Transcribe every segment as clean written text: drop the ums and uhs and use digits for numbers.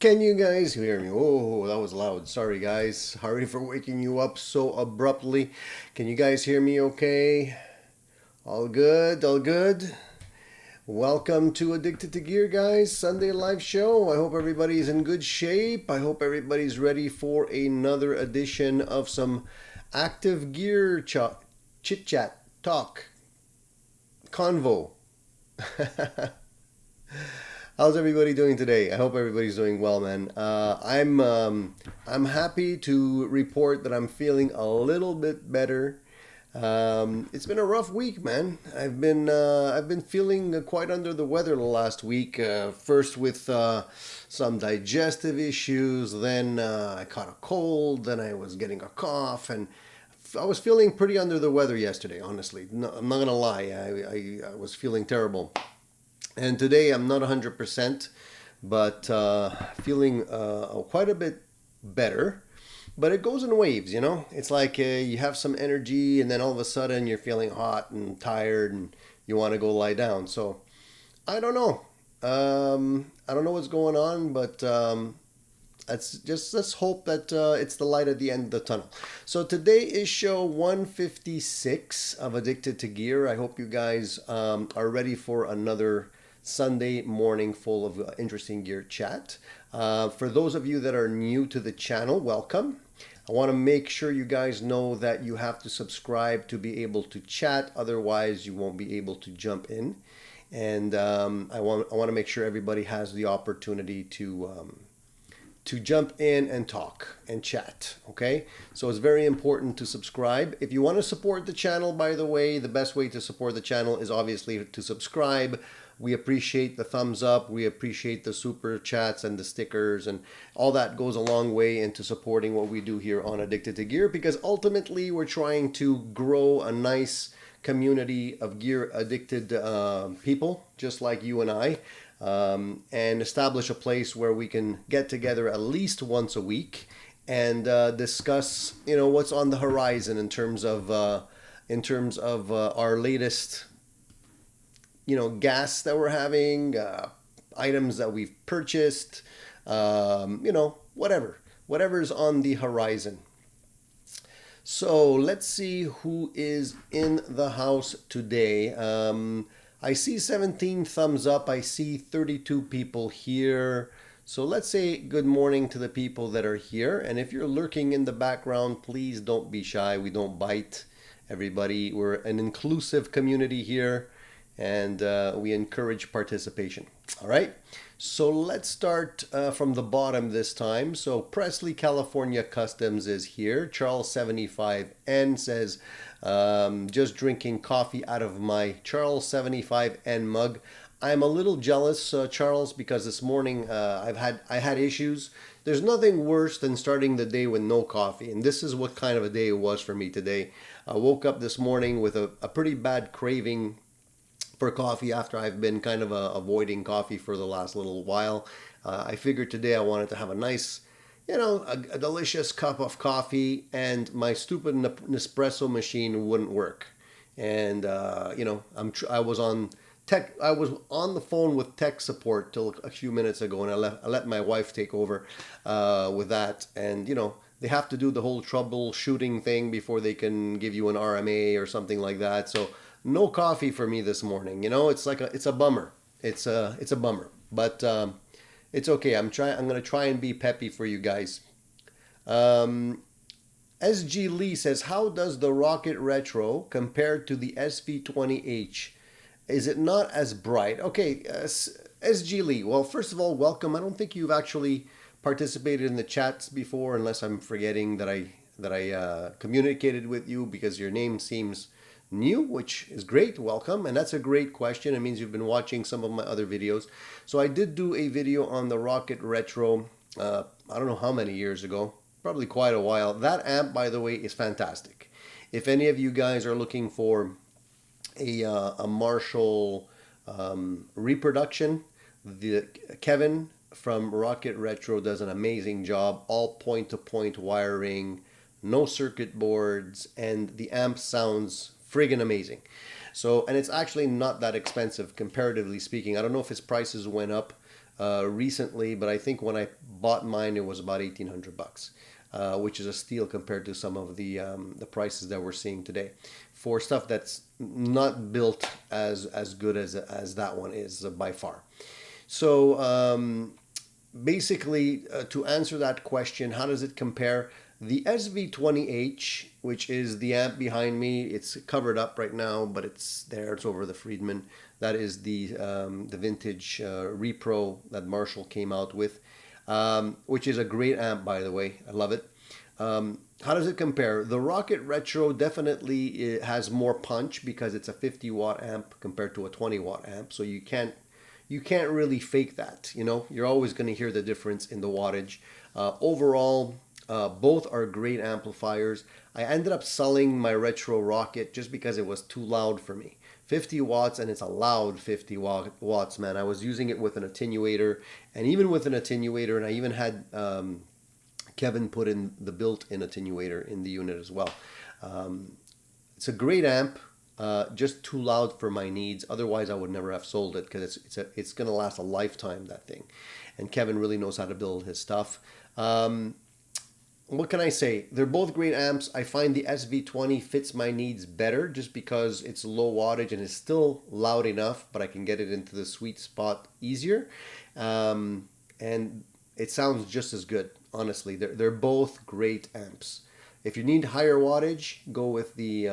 Can you guys hear me? Oh, that was loud. Sorry, guys. Sorry for waking you up so abruptly. Can you guys hear me okay? All good? All good? Welcome to Addicted to Gear, guys. Sunday live show. I hope everybody's in good shape. I hope everybody's ready for another edition of some active gear chit chat, talk, convo. How's everybody doing today? I hope everybody's doing well, man. I'm happy to report that I'm feeling a little bit better. It's been a rough week, man. I've been feeling quite under the weather the last week. First with some digestive issues, then I caught a cold, then I was getting a cough, and I was feeling pretty under the weather yesterday. Honestly, no, I'm not gonna lie. I was feeling terrible. And today I'm not 100%, but feeling quite a bit better. But it goes in waves, you know? It's like you have some energy and then all of a sudden you're feeling hot and tired and you want to go lie down. So I don't know. I don't know what's going on, but let's hope that it's the light at the end of the tunnel. So today is show 156 of Addicted to Gear. I hope you guys are ready for another Sunday morning full of interesting gear chat. For those of you that are new to the channel, welcome. I want to make sure you guys know that you have to subscribe to be able to chat. Otherwise, you won't be able to jump in. And I want to make sure everybody has the opportunity to jump in and talk and chat. Okay, so it's very important to subscribe. If you want to support the channel, by the way, the best way to support the channel is obviously to subscribe. We appreciate the thumbs up, we appreciate the super chats and the stickers, and all that goes a long way into supporting what we do here on Addicted to Gear, because ultimately we're trying to grow a nice community of gear addicted people just like you and I, and establish a place where we can get together at least once a week and discuss, you know, what's on the horizon in terms of our latest, you know, gas that we're having, items that we've purchased, you know, whatever's on the horizon. So let's see who is in the house today. I see 17 thumbs up. I see 32 people here. So let's say good morning to the people that are here. And if you're lurking in the background, please don't be shy. We don't bite everybody. We're an inclusive community here, and we encourage participation. All right. So let's start from the bottom this time. So Presley, California Customs is here. Charles 75N says, just drinking coffee out of my Charles 75N mug. I'm a little jealous, Charles, because this morning I had issues. There's nothing worse than starting the day with no coffee, and this is what kind of a day it was for me today. I woke up this morning with a pretty bad craving for coffee after I've been kind of avoiding coffee for the last little while. I figured today I wanted to have a nice, you know, a delicious cup of coffee, and my stupid Nespresso machine wouldn't work. And you know, I was on the phone with tech support till a few minutes ago, and I let my wife take over with that. And you know, they have to do the whole troubleshooting thing before they can give you an RMA or something like that. So no coffee for me this morning. You know, it's a bummer. It's a bummer, but it's okay. I'm gonna try and be peppy for you guys. SG Lee says, how does the Rocket Retro compare to the SV20H? Is it not as bright? Okay, SG Lee, well, first of all, welcome. I don't think you've actually participated in the chats before, unless I'm forgetting that I communicated with you, because your name seems new, which is great. Welcome, and that's a great question. It means you've been watching some of my other videos. So I did do a video on the Rocket Retro. I don't know how many years ago, probably quite a while. That amp, by the way, is fantastic. If any of you guys are looking for a Marshall reproduction, the Kevin from Rocket Retro does an amazing job. All point-to-point wiring, no circuit boards, and the amp sounds friggin' amazing. So, and it's actually not that expensive comparatively speaking. I don't know if its prices went up recently, but I think when I bought mine, it was about $1,800, which is a steal compared to some of the prices that we're seeing today for stuff that's not built as good as that one is by far. So basically, to answer that question, how does it compare? The SV20H, which is the amp behind me, it's covered up right now, but it's there. It's over the Friedman. That is the vintage repro that Marshall came out with, which is a great amp, by the way. I love it. How does it compare? The Rocket Retro definitely has more punch because it's a 50 watt amp compared to a 20 watt amp. So you can't really fake that. You know, you're always going to hear the difference in the wattage. Overall, both are great amplifiers. I ended up selling my Retro Rocket just because it was too loud for me. 50 watts, and it's a loud 50 watts, man. I was using it with an attenuator, and even with an attenuator, and I even had Kevin put in the built-in attenuator in the unit as well. It's a great amp, just too loud for my needs. Otherwise, I would never have sold it because it's going to last a lifetime, that thing. And Kevin really knows how to build his stuff. What can I say? They're both great amps. I find the SV20 fits my needs better just because it's low wattage and it's still loud enough, but I can get it into the sweet spot easier. And it sounds just as good, honestly. They're both great amps. If you need higher wattage, go with the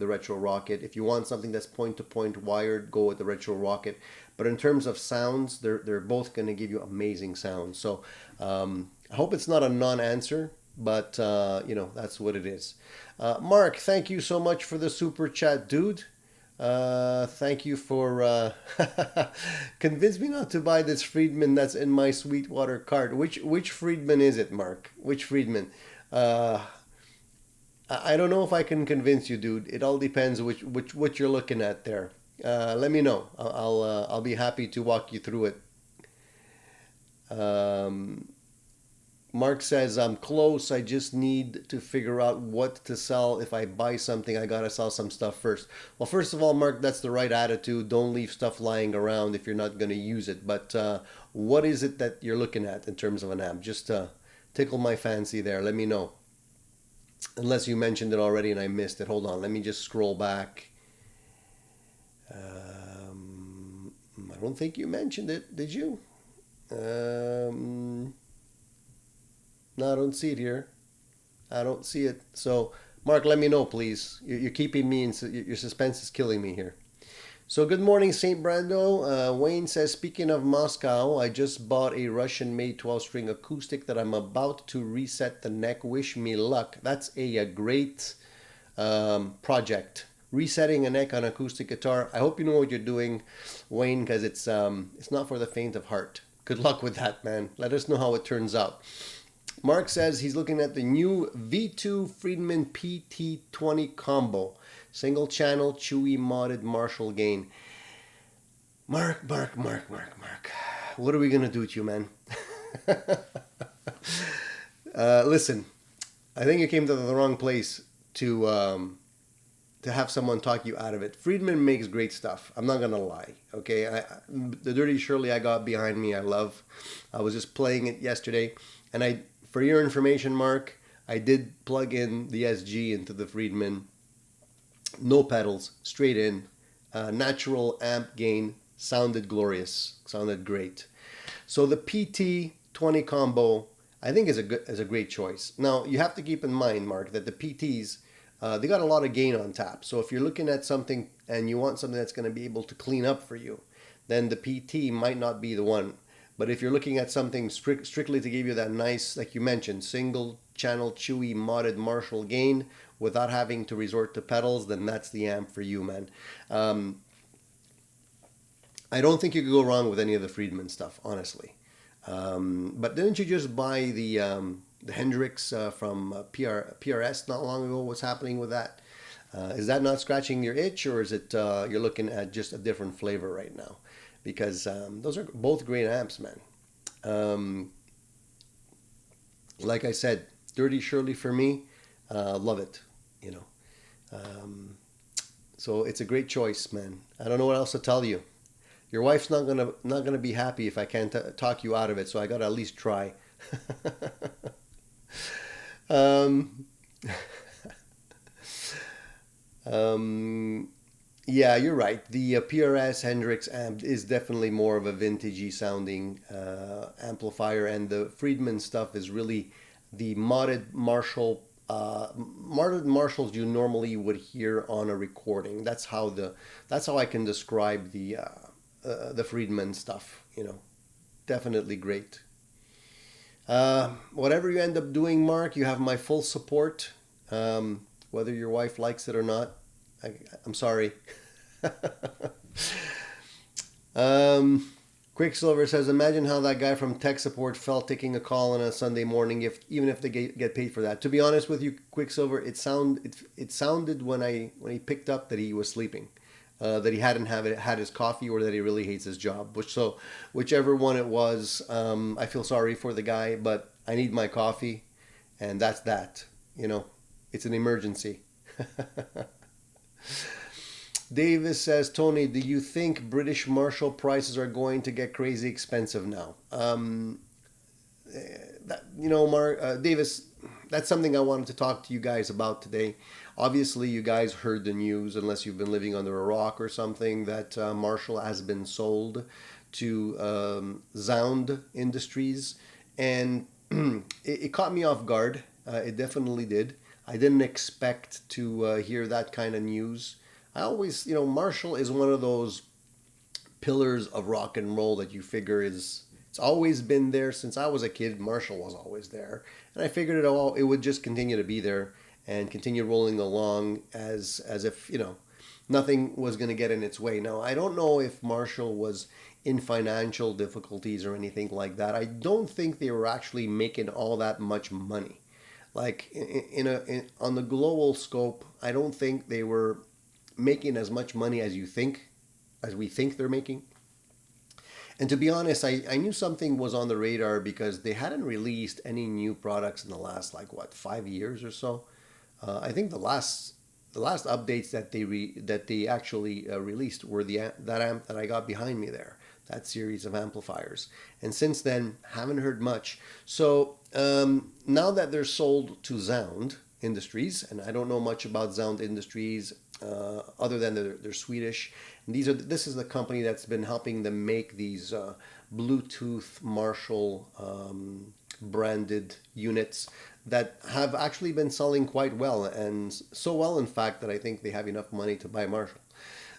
Retro Rocket. If you want something that's point-to-point wired, go with the Retro Rocket. But in terms of sounds, they're both going to give you amazing sounds. So I hope it's not a non-answer, but you know, that's what it is. Mark, thank you so much for the super chat, dude. Thank you for convince me not to buy this Friedman that's in my Sweetwater cart. Which Friedman is it, Mark? Which Friedman? I don't know if I can convince you, dude. It all depends what you're looking at there. Let me know. I'll be happy to walk you through it. Mark says, I'm close. I just need to figure out what to sell. If I buy something, I gotta sell some stuff first. Well, first of all, Mark, that's the right attitude. Don't leave stuff lying around if you're not gonna use it. But what is it that you're looking at in terms of an amp? Just tickle my fancy there. Let me know. Unless you mentioned it already and I missed it. Hold on. Let me just scroll back. I don't think you mentioned it. Did you? No, I don't see it here. I don't see it. So, Mark, let me know, please. You're keeping me in... Your suspense is killing me here. So, good morning, St. Brando. Wayne says, speaking of Moscow, I just bought a Russian-made 12-string acoustic that I'm about to reset the neck. Wish me luck. That's a great project. Resetting a neck on acoustic guitar. I hope you know what you're doing, Wayne, because it's not for the faint of heart. Good luck with that, man. Let us know how it turns out. Mark says he's looking at the new V2 Friedman PT20 combo. Single channel, chewy, modded Marshall gain. Mark. What are we going to do with you, man? Listen, I think you came to the wrong place to have someone talk you out of it. Friedman makes great stuff. I'm not going to lie. Okay, the Dirty Shirley I got behind me, I love. I was just playing it yesterday. And for your information, Mark, I did plug in the SG into the Friedman. No pedals, straight in. Natural amp gain. Sounded glorious. Sounded great. So the PT20 combo, I think, is a great choice. Now, you have to keep in mind, Mark, that the PTs, they got a lot of gain on tap. So if you're looking at something and you want something that's going to be able to clean up for you, then the PT might not be the one. But if you're looking at something strictly to give you that nice, like you mentioned, single channel chewy modded Marshall gain without having to resort to pedals, then that's the amp for you, man. I don't think you could go wrong with any of the Friedman stuff, honestly. But didn't you just buy the Hendrix from PRS not long ago? What's happening with that? Is that not scratching your itch, or is it you're looking at just a different flavor right now? Because those are both great amps, man. Like I said, Dirty Shirley for me, love it. You know, so it's a great choice, man. I don't know what else to tell you. Your wife's not gonna be happy if I can't talk you out of it. So I gotta at least try. um, yeah, you're right. The PRS Hendrix amp is definitely more of a vintagey sounding amplifier, and the Friedman stuff is really the modded Marshalls you normally would hear on a recording. That's how I can describe the Friedman stuff. You know, definitely great. Whatever you end up doing, Mark, you have my full support. Whether your wife likes it or not, I'm sorry. Quicksilver says, imagine how that guy from tech support felt taking a call on a Sunday morning, even if they get paid for that. To be honest with you, Quicksilver, it sounded when he picked up that he was sleeping, that he hadn't had his coffee, or that he really hates his job. Whichever one it was, I feel sorry for the guy, but I need my coffee, and that's that. You know, it's an emergency. Davis says, Tony, do you think British Marshall prices are going to get crazy expensive now? Davis, that's something I wanted to talk to you guys about today. Obviously, you guys heard the news, unless you've been living under a rock or something, that Marshall has been sold to Zound Industries. And it caught me off guard. It definitely did. I didn't expect to hear that kind of news. I always, Marshall is one of those pillars of rock and roll that you figure it's always been there since I was a kid. Marshall was always there, and I figured it would just continue to be there and continue rolling along as if nothing was going to get in its way. Now, I don't know if Marshall was in financial difficulties or anything like that. I don't think they were actually making all that much money. Like on the global scope, I don't think they were making as much money as we think they're making. And to be honest, I knew something was on the radar because they hadn't released any new products in the last 5 years or so. I think the last updates that they actually released were that amp that I got behind me there, that series of amplifiers. And since then, haven't heard much. So now that they're sold to Zound Industries, and I don't know much about Zound Industries other than they're Swedish. And this is the company that's been helping them make these Bluetooth Marshall branded units that have actually been selling quite well, and so well in fact that I think they have enough money to buy Marshall.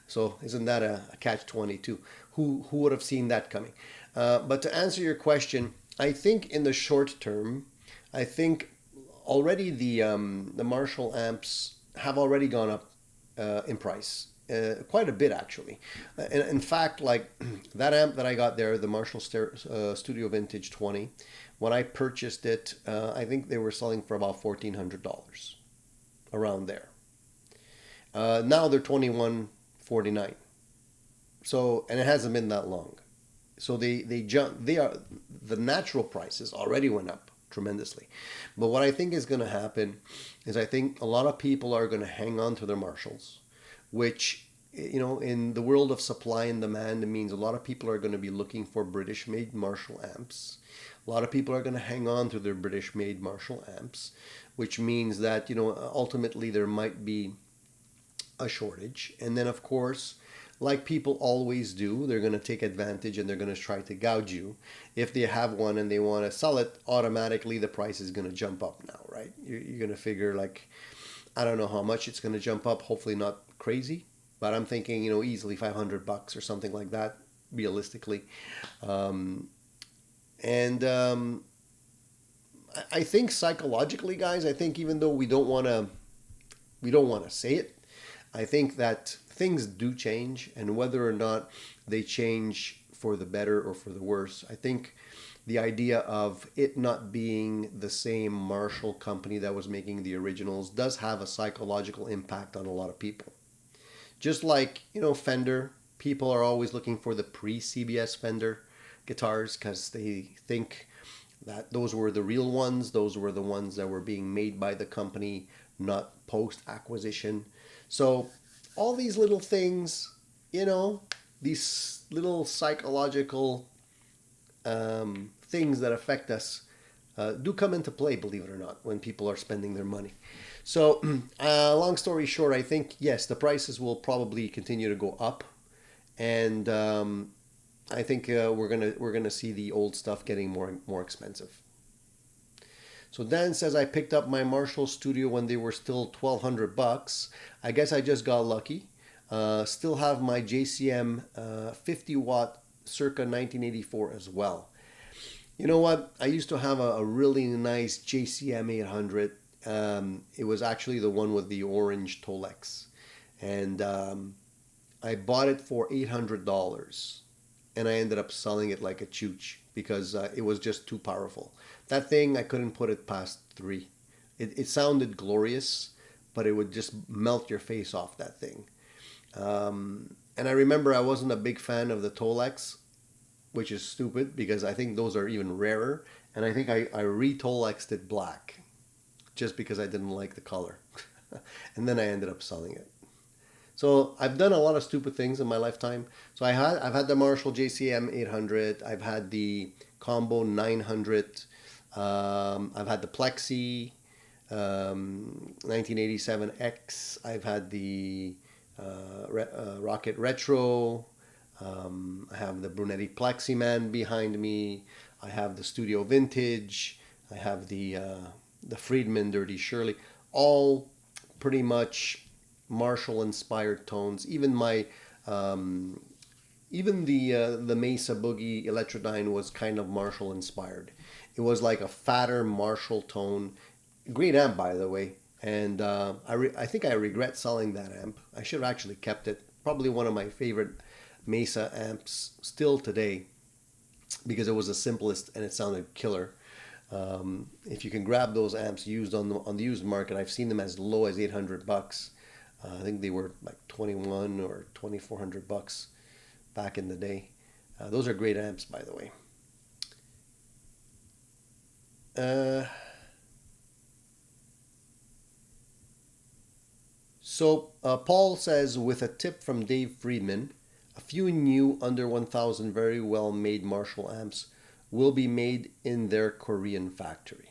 So isn't that a catch-22? Who would have seen that coming? But to answer your question, I think in the short term, I think already the Marshall amps have already gone up in price, quite a bit actually. In fact, like that amp that I got there, the Marshall Studio Vintage 20, when I purchased it, I think they were selling for about $1,400, around there. Now they're $2,149. So, and it hasn't been that long. So the natural prices already went up tremendously. But what I think is going to happen is I think a lot of people are going to hang on to their Marshalls, which, in the world of supply and demand, it means a lot of people are going to be looking for British-made Marshall amps. A lot of people are going to hang on to their British-made Marshall amps, which means that, ultimately there might be a shortage. And then, of course, like people always do, they're going to take advantage and they're going to try to gouge you. If they have one and they want to sell it, automatically the price is going to jump up now, right? You're going to figure I don't know how much it's going to jump up, hopefully not crazy, but I'm thinking, easily $500 or something like that. realistically. And I think psychologically, guys, I think even though we don't want to say it, I think that things do change, and whether or not they change for the better or for the worse, I think the idea of it not being the same Marshall company that was making the originals does have a psychological impact on a lot of people. Just like, Fender, people are always looking for the pre-CBS Fender guitars because they think that those were the real ones. Those were the ones that were being made by the company, not post-acquisition. So all these little things, these little psychological things that affect us do come into play, believe it or not, when people are spending their money. So long story short, I think, yes, the prices will probably continue to go up. And I think we're gonna see the old stuff getting more expensive. So Dan says, I picked up my Marshall Studio when they were still $1,200. I guess I just got lucky. Still have my JCM 50 watt circa 1984 as well. You know what? I used to have a really nice JCM 800. It was actually the one with the orange Tolex, and I bought it for $800. And I ended up selling it like a chooch because it was just too powerful. That thing, I couldn't put it past 3. It sounded glorious, but it would just melt your face off, that thing. And I remember I wasn't a big fan of the Tolex, which is stupid because I think those are even rarer. And I think I re-Tolexed it black just because I didn't like the color. And then I ended up selling it. So I've done a lot of stupid things in my lifetime. So I've had the Marshall JCM 800. I've had the Combo 900. I've had the Plexi 1987X. I've had the Rocket Retro. I have the Brunetti Plexi Man behind me. I have the Studio Vintage. I have the Friedman Dirty Shirley. All pretty much Marshall inspired tones. Even my even the Mesa Boogie Electrodyne was kind of Marshall inspired. It was like a fatter Marshall tone. Great amp, by the way. And I think I regret selling that amp. I should have actually kept it. Probably one of my favorite Mesa amps still today because it was the simplest and it sounded killer. If you can grab those amps used on the used market, I've seen them as low as $800. I think they were like $2,100 or $2,400 back in the day. Those are great amps, by the way. So Paul says, with a tip from Dave Friedman, a few new under 1,000 very well made Marshall amps will be made in their Korean factory.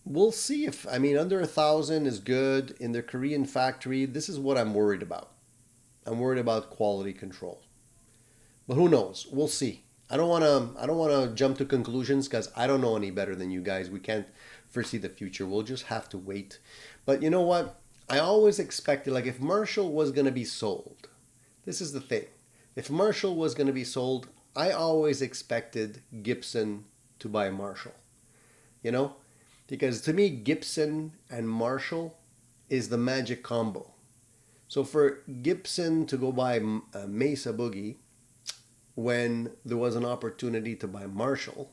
We'll see if, under 1,000 is good in their Korean factory. This is what I'm worried about. I'm worried about quality control. But who knows? We'll see. I don't want to jump to conclusions because I don't know any better than you guys. We can't foresee the future. We'll just have to wait. But you know what? I always expected, like, if Marshall was going to be sold, this is the thing. If Marshall was going to be sold, I always expected Gibson to buy Marshall. Because to me, Gibson and Marshall is the magic combo. So for Gibson to go buy a Mesa Boogie when there was an opportunity to buy Marshall,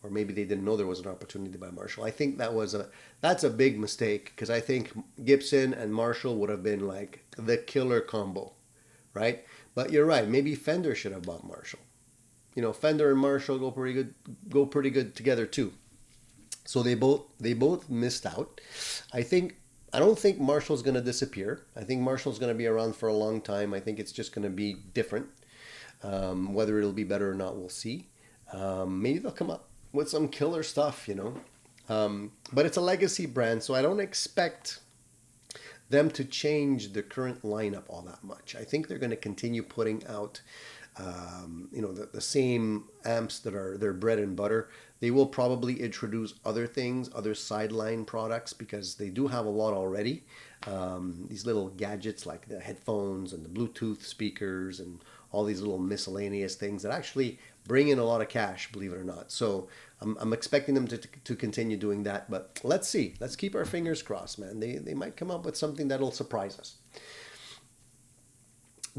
or maybe they didn't know there was an opportunity to buy Marshall, I think that's a big mistake, because I think Gibson and Marshall would have been like the killer combo, right? But you're right, maybe Fender should have bought Marshall. Fender and Marshall go pretty good together too. So they both missed out. I don't think Marshall's going to disappear. I think Marshall's going to be around for a long time. I think it's just going to be different. Whether it'll be better or not, we'll see. Maybe they'll come up with some killer stuff, But it's a legacy brand, so I don't expect them to change the current lineup all that much. I think they're going to continue putting out the same amps that are their bread and butter. They will probably introduce other things, other sideline products, because they do have a lot already. These little gadgets like the headphones and the Bluetooth speakers and all these little miscellaneous things that actually bring in a lot of cash, believe it or not. So I'm expecting them to continue doing that. But let's see. Let's keep our fingers crossed, man. They might come up with something that'll surprise us.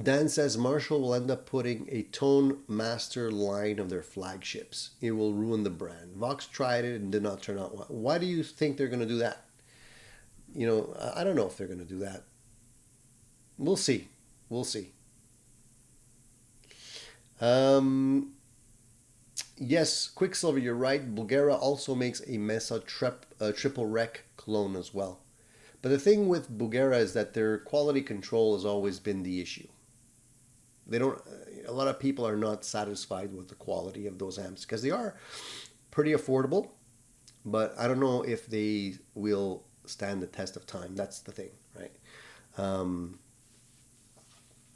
Dan says Marshall will end up putting a Tone Master line of their flagships. It will ruin the brand. Vox tried it and did not turn out well. Why do you think they're going to do that? I don't know if they're going to do that. We'll see. We'll see. Yes, Quicksilver, you're right. Bulgara also makes a Mesa triple rec clone as well. But the thing with Bulgara is that their quality control has always been the issue. A lot of people are not satisfied with the quality of those amps because they are pretty affordable, but I don't know if they will stand the test of time. That's the thing, right?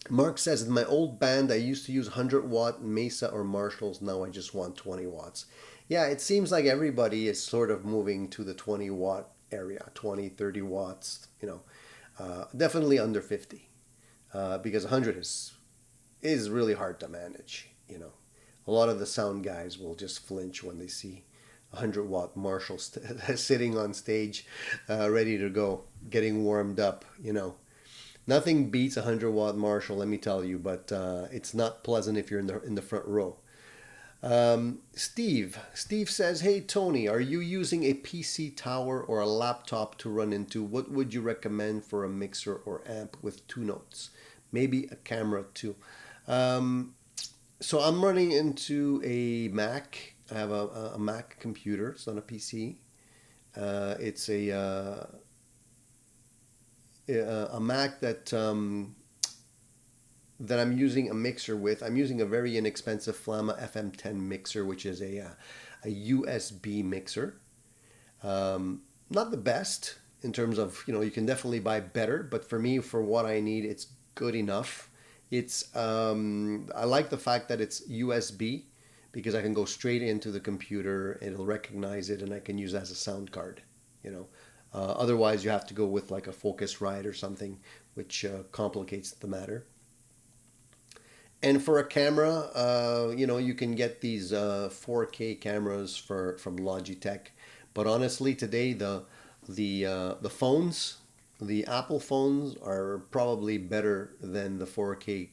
Mark says, in my old band, I used to use 100-watt Mesa or Marshalls. Now I just want 20 watts. Yeah, it seems like everybody is sort of moving to the 20-watt area, 20, 30 watts, definitely under 50, because 100 is really hard to manage. A lot of the sound guys will just flinch when they see 100-watt Marshall sitting on stage, ready to go, getting warmed up. Nothing beats a 100-watt Marshall, let me tell you, but it's not pleasant if you're in the front row. Steve says, hey Tony, are you using a PC tower or a laptop to run into? What would you recommend for a mixer or amp with 2 notes? Maybe a camera too. So I'm running into a Mac. I have a Mac computer. It's not a PC. It's a Mac that I'm using a mixer with. I'm using a very inexpensive Flamma FM10 mixer, which is a USB mixer. Not the best in terms of, you can definitely buy better, but for me, for what I need, it's good enough. I like the fact that it's USB because I can go straight into the computer, it'll recognize it, and I can use it as a sound card, Otherwise, you have to go with like a Focusrite or something, which complicates the matter. And for a camera, you can get these 4K cameras from Logitech. But honestly, today the phones, the Apple phones, are probably better than the 4K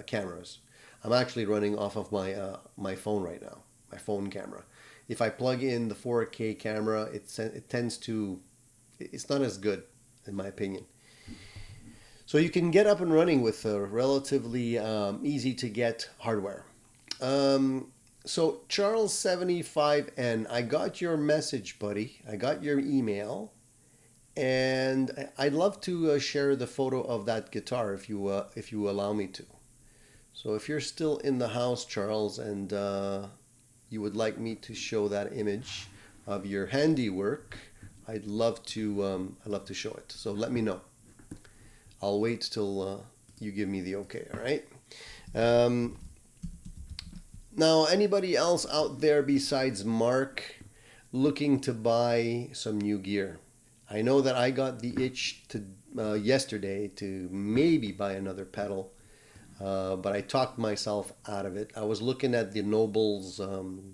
cameras. I'm actually running off of my phone right now, my phone camera. If I plug in the 4K camera, it tends to, it's not as good, in my opinion. So you can get up and running with a relatively easy to get hardware. So Charles75N, I got your message, buddy. I got your email, and I'd love to share the photo of that guitar if you allow me to. So if you're still in the house, Charles, and you would like me to show that image of your handiwork, I'd love to show it. So let me know. I'll wait till you give me the okay. All right. Now, anybody else out there besides Mark looking to buy some new gear? I know that I got the itch to yesterday to maybe buy another pedal, but I talked myself out of it. I was looking at the Noble's, the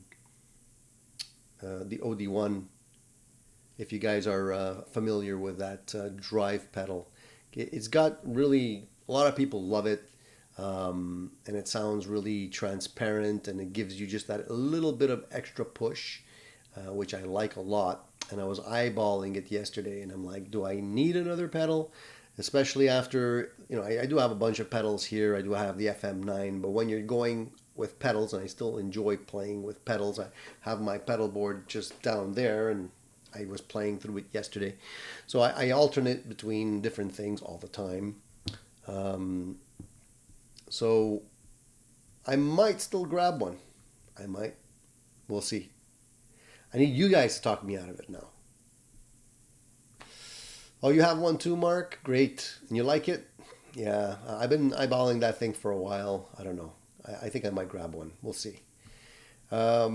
OD1. If you guys are familiar with that drive pedal, it's got really, a lot of people love it. And it sounds really transparent, and it gives you just that little bit of extra push, which I like a lot. And I was eyeballing it yesterday, and I'm like, do I need another pedal? Especially after, I do have a bunch of pedals here. I do have the FM9, but when you're going with pedals, and I still enjoy playing with pedals, I have my pedal board just down there, and I was playing through it yesterday. So I alternate between different things all the time. So I might still grab one. I might. We'll see. I need you guys to talk me out of it now. Oh, you have one too, Mark? Great. And you like it? Yeah, I've been eyeballing that thing for a while. I don't know. I think I might grab one. We'll see. All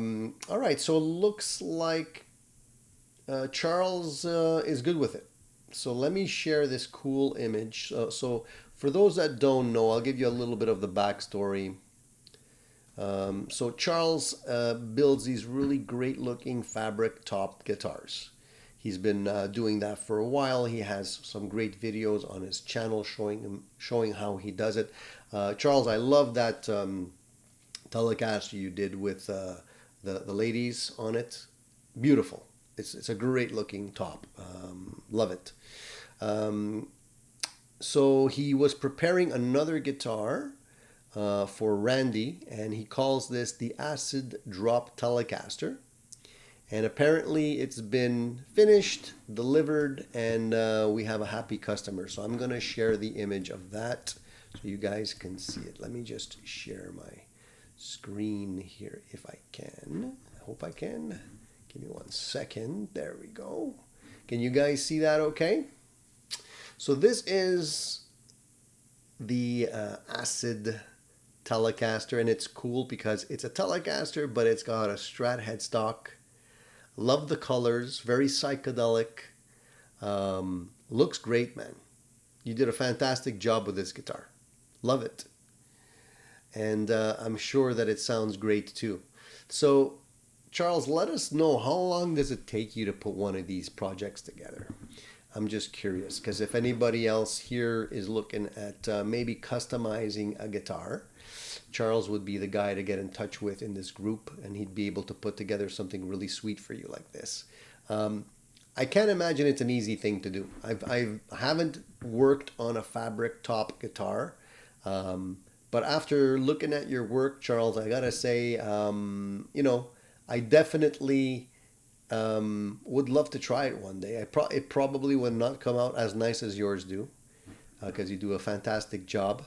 right, so it looks like Charles is good with it. So let me share this cool image. So for those that don't know, I'll give you a little bit of the backstory. So Charles builds these really great looking fabric topped guitars. He's been doing that for a while. He has some great videos on his channel showing how he does it. Charles, I love that Telecaster you did with the ladies on it. Beautiful. It's a great looking top. Love it. So he was preparing another guitar for Randy, and he calls this the Acid Drop Telecaster. And apparently it's been finished, delivered, and we have a happy customer. So I'm going to share the image of that so you guys can see it. Let me just share my screen here if I can. I hope I can. Give me 1 second. There we go. Can you guys see that okay? So this is the Acid Telecaster, and it's cool because it's a Telecaster, but it's got a Strat headstock. Love the colors, very psychedelic. Looks great, man. You did a fantastic job with this guitar. Love it. And I'm sure that it sounds great too. So Charles, let us know, how long does it take you to put one of these projects together? I'm just curious, because if anybody else here is looking at maybe customizing a guitar, Charles would be the guy to get in touch with in this group, and he'd be able to put together something really sweet for you like this. I can't imagine it's an easy thing to do. I haven't worked on a fabric top guitar, but after looking at your work, Charles, I gotta say, you know, I definitely would love to try it one day. It probably would not come out as nice as yours do, because you do a fantastic job.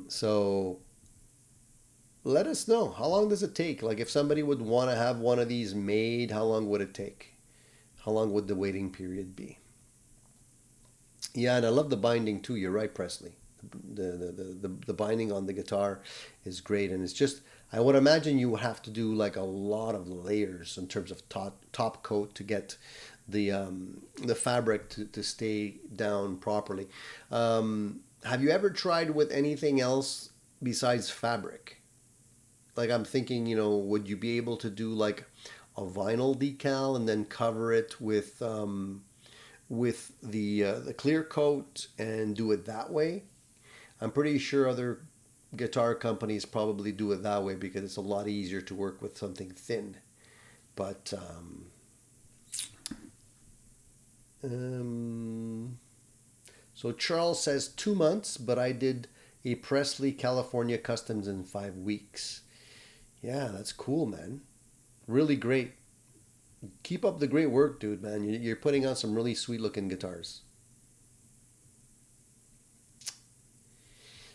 So let us know, how long does it take? Like if somebody would want to have one of these made, how long would it take? How long would the waiting period be? Yeah, and I love the binding too. You're right, Presley. The binding on the guitar is great, and it's just, I would imagine you would have to do like a lot of layers in terms of top coat to get the fabric to stay down properly. Have you ever tried with anything else besides fabric? Like I'm thinking, you know, would you be able to do like a vinyl decal and then cover it with the clear coat and do it that way? I'm pretty sure other guitar companies probably do it that way because it's a lot easier to work with something thin. But so Charles says 2 months, but I did a Presley California Customs in 5 weeks. Yeah, that's cool, man. Really great. Keep up the great work, dude, man. You're putting out some really sweet looking guitars.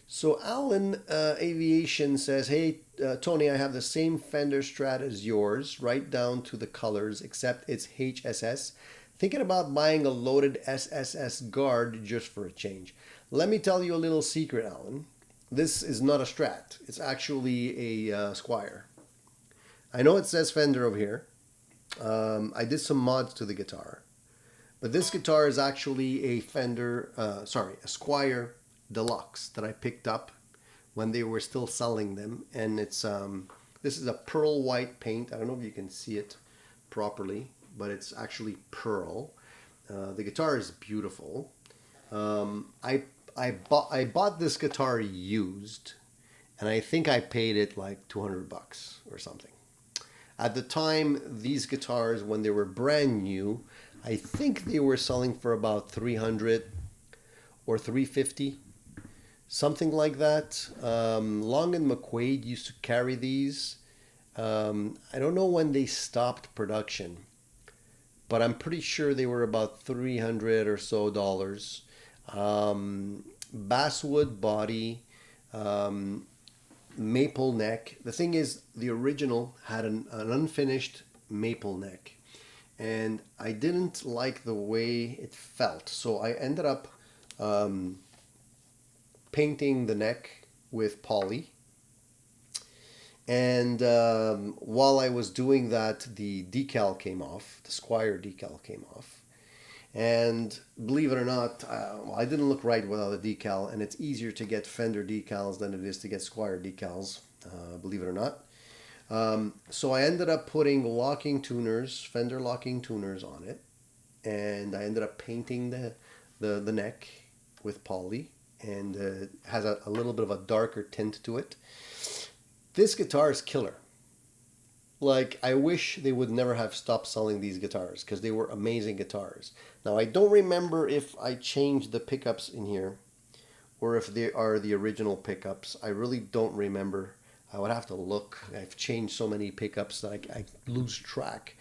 So Alan Aviation says, hey, Tony, I have the same Fender Strat as yours, right down to the colors, except it's HSS. Thinking about buying a loaded SSS guard just for a change. Let me tell you a little secret, Alan. This is not a Strat. It's actually a Squier. I know it says Fender over here. I did some mods to the guitar. But this guitar is actually a a Squier Deluxe that I picked up when they were still selling them. And it's this is a pearl white paint. I don't know if you can see it properly, but it's actually pearl. The guitar is beautiful. I bought this guitar used, and I think I paid it like $200 or something. At the time, these guitars, when they were brand new, I think they were selling for about $300 or $350, something like that. Long and McQuaid used to carry these. I don't know when they stopped production, but I'm pretty sure they were about $300 or so dollars. Basswood body, maple neck. The thing is, the original had an unfinished maple neck, and I didn't like the way it felt, so I ended up painting the neck with poly. And while I was doing that, the decal came off, the Squier decal came off. And believe it or not, I didn't look right without a decal, and it's easier to get Fender decals than it is to get Squier decals, believe it or not. So I ended up putting locking tuners, Fender locking tuners on it, and I ended up painting the neck with poly, and it has a little bit of a darker tint to it. This guitar is killer. Like, I wish they would never have stopped selling these guitars because they were amazing guitars. Now, I don't remember if I changed the pickups in here or if they are the original pickups. I really don't remember. I would have to look. I've changed so many pickups that I lose track.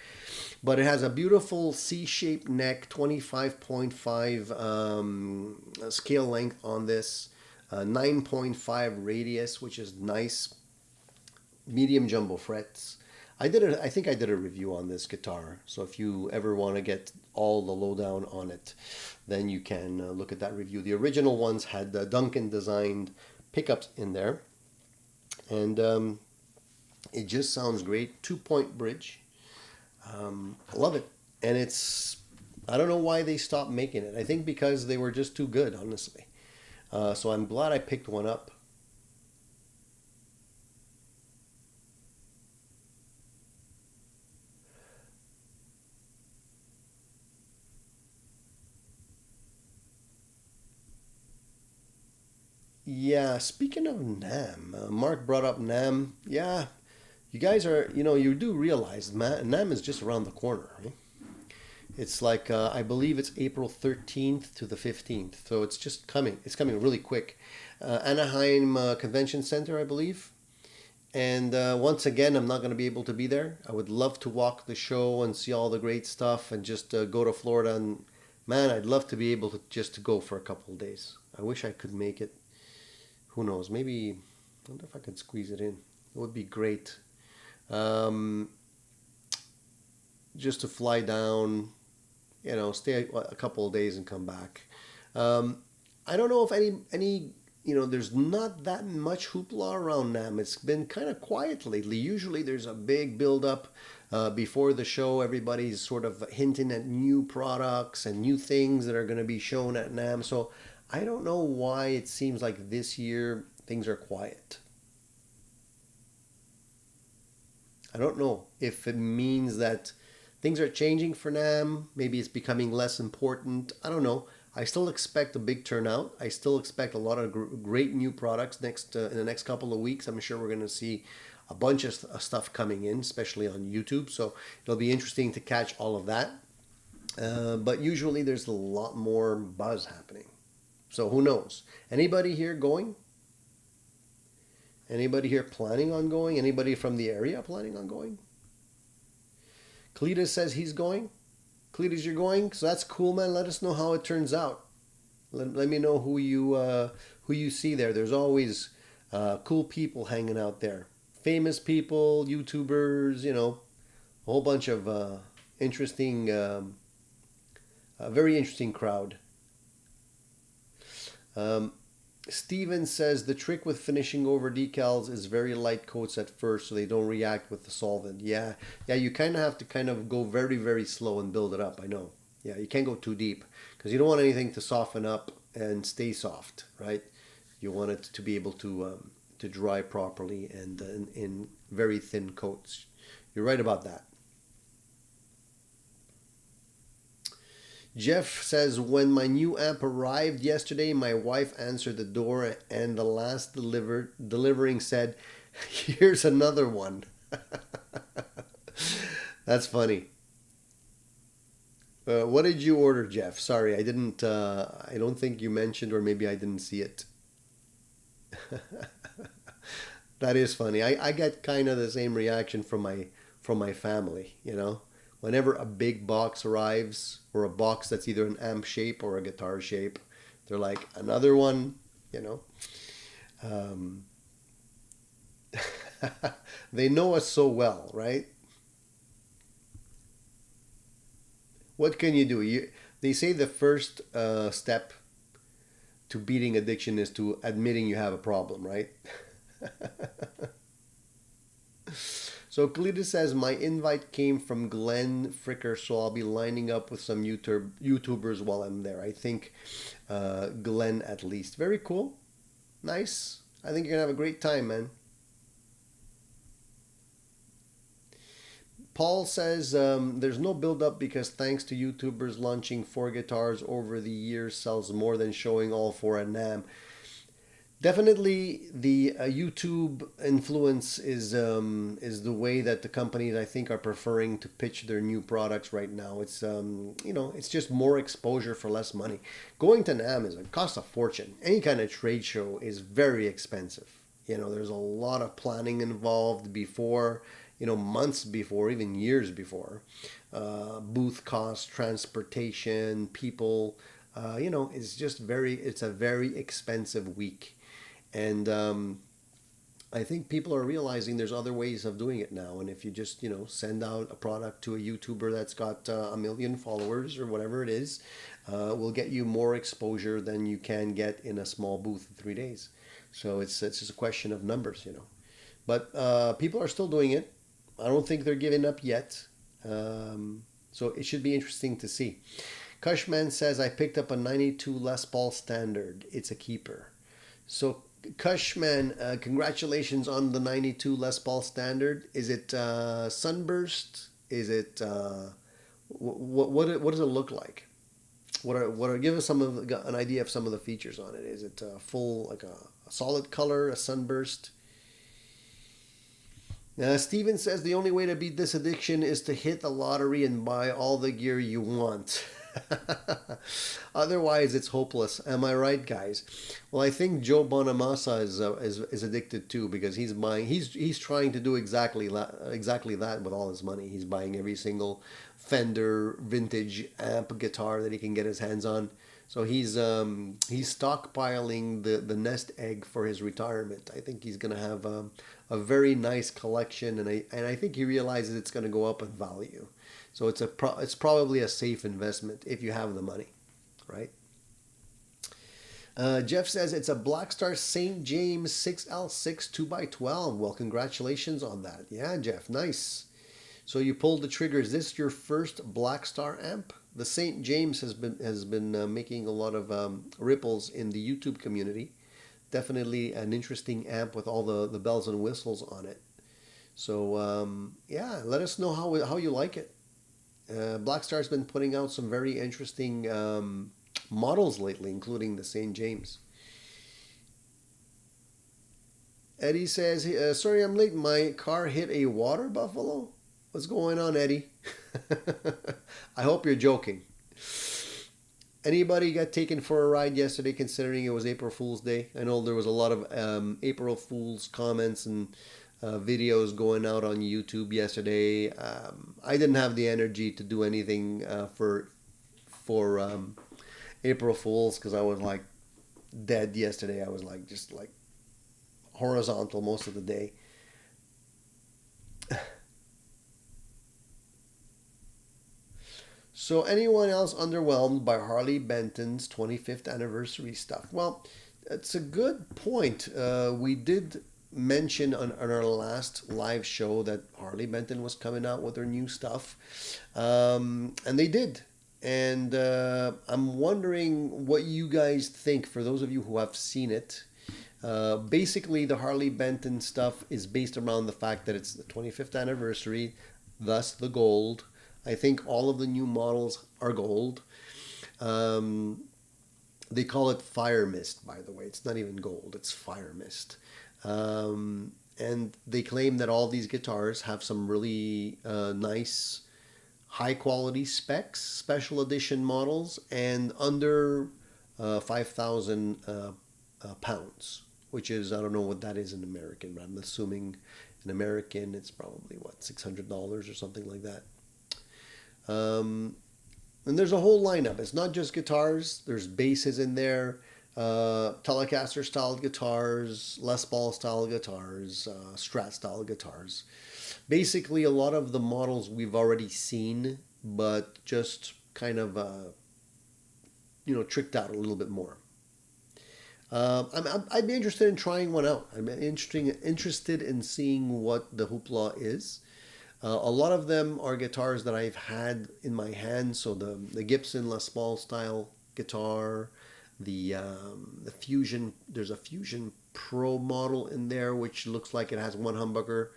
But it has a beautiful C-shaped neck, 25.5 scale length on this, 9.5 radius, which is nice. Medium jumbo frets. I think I did a review on this guitar. So if you ever want to get all the lowdown on it, then you can look at that review. The original ones had the Duncan designed pickups in there. And it just sounds great. 2-point bridge. I love it. And I don't know why they stopped making it. I think because they were just too good, honestly. So I'm glad I picked one up. Yeah, speaking of NAMM, Mark brought up NAMM. Yeah, you guys are, you do realize NAMM is just around the corner, right? It's like, I believe it's April 13th to the 15th. So it's just coming. It's coming really quick. Anaheim Convention Center, I believe. And once again, I'm not going to be able to be there. I would love to walk the show and see all the great stuff and just go to Florida. And man, I'd love to be able to just go for a couple of days. I wish I could make it. Who knows? Maybe, I wonder if I could squeeze it in. It would be great. Just to fly down, stay a couple of days and come back. I don't know if any there's not that much hoopla around NAMM. It's been kind of quiet lately. Usually there's a big build-up before the show. Everybody's sort of hinting at new products and new things that are going to be shown at NAMM. So I don't know why it seems like this year things are quiet. I don't know if it means that things are changing for NAMM. Maybe it's becoming less important. I don't know. I still expect a big turnout. I still expect a lot of great new products in the next couple of weeks. I'm sure we're going to see a bunch of stuff coming in, especially on YouTube. So it'll be interesting to catch all of that. But usually there's a lot more buzz happening. So who knows? Anybody here going? Anybody here planning on going? Anybody from the area planning on going? Cletus says he's going. Cletus, you're going? So that's cool, man. Let us know how it turns out. Let me know who you see there. There's always cool people hanging out there. Famous people, YouTubers, a whole bunch of interesting, very interesting crowd. Steven says the trick with finishing over decals is very light coats at first so they don't react with the solvent. Yeah, you kind of have to go very, very slow and build it up. I know. Yeah, you can't go too deep because you don't want anything to soften up and stay soft, right? You want it to be able to dry properly and in very thin coats. You're right about that. Jeff says, when my new amp arrived yesterday, my wife answered the door and the last delivering said, here's another one. That's funny. What did you order, Jeff? Sorry, I didn't. I don't think you mentioned, or maybe I didn't see it. That is funny. I get kind of the same reaction from my family. Whenever a big box arrives, or a box that's either an amp shape or a guitar shape, they're like, another one. They know us so well, right? What can you do? They say the first step to beating addiction is to admitting you have a problem, right? So Cletus says, my invite came from Glenn Fricker, so I'll be lining up with some YouTubers while I'm there. I think Glenn at least. Very cool. Nice. I think you're going to have a great time, man. Paul says, there's no build-up because thanks to YouTubers launching 4 guitars over the years sells more than showing all 4 at NAMM. Definitely, the YouTube influence is the way that the companies, I think, are preferring to pitch their new products right now. It's it's just more exposure for less money. Going to NAMM is it costs a fortune. Any kind of trade show is very expensive. There's a lot of planning involved before, months before, even years before. Booth costs, transportation, people. It's a very expensive week. And I think people are realizing there's other ways of doing it now. And if you just, send out a product to a YouTuber that's got 1 million followers or whatever it is, will get you more exposure than you can get in a small booth in 3 days. So it's just a question of numbers, But people are still doing it. I don't think they're giving up yet. So it should be interesting to see. Cushman says, I picked up a 92 Les Paul Standard. It's a keeper. So Cushman, congratulations on the 92 Les Paul Standard. Is it sunburst? Is it what does it look like? Give us an idea of some of the features on it. Is it full, like a solid color, a sunburst? Steven says the only way to beat this addiction is to hit the lottery and buy all the gear you want. Otherwise, it's hopeless. Am I right, guys? Well, I think Joe Bonamassa is addicted too, because he's trying to do exactly that with all his money. He's buying every single Fender vintage amp guitar that he can get his hands on. So he's stockpiling the nest egg for his retirement. I think he's going to have a very nice collection, and I think he realizes it's going to go up in value. So it's probably a safe investment if you have the money, right? Jeff says it's a Blackstar St. James 6L6 2x12. Well, congratulations on that. Yeah, Jeff, nice. So you pulled the trigger. Is this your first Blackstar amp? The St. James has been making a lot of ripples in the YouTube community. Definitely an interesting amp with all the bells and whistles on it. So yeah, let us know how you like it. Blackstar's been putting out some very interesting models lately, including the St. James. Eddie says, sorry I'm late, my car hit a water buffalo. What's going on, Eddie? I hope you're joking. Anybody got taken for a ride yesterday, considering it was April Fool's Day? I know there was a lot of April Fool's comments and videos going out on YouTube yesterday. I didn't have the energy to do anything for April Fool's, because I was like dead yesterday. I was just horizontal most of the day. So anyone else underwhelmed by Harley Benton's 25th anniversary stuff? Well, it's a good point. We did mention on our last live show that Harley Benton was coming out with their new stuff. And they did. And I'm wondering what you guys think, for those of you who have seen it. Basically, the Harley Benton stuff is based around the fact that it's the 25th anniversary, thus the gold. I think all of the new models are gold. They call it Fire Mist, by the way. It's not even gold, it's Fire Mist. And they claim that all these guitars have some really nice, high-quality specs, special edition models, and under 5,000 pounds, which is, I don't know what that is in American, but I'm assuming in American it's probably, $600 or something like that. And there's a whole lineup. It's not just guitars. There's basses in there, Telecaster style guitars, Les Paul style guitars, Strat style guitars. Basically, a lot of the models we've already seen, but just kind of tricked out a little bit more. I'd be interested in trying one out. I'm interested in seeing what the hoopla is. A lot of them are guitars that I've had in my hand. So the Gibson Les Paul style guitar, the Fusion. There's a Fusion Pro model in there, which looks like it has one humbucker,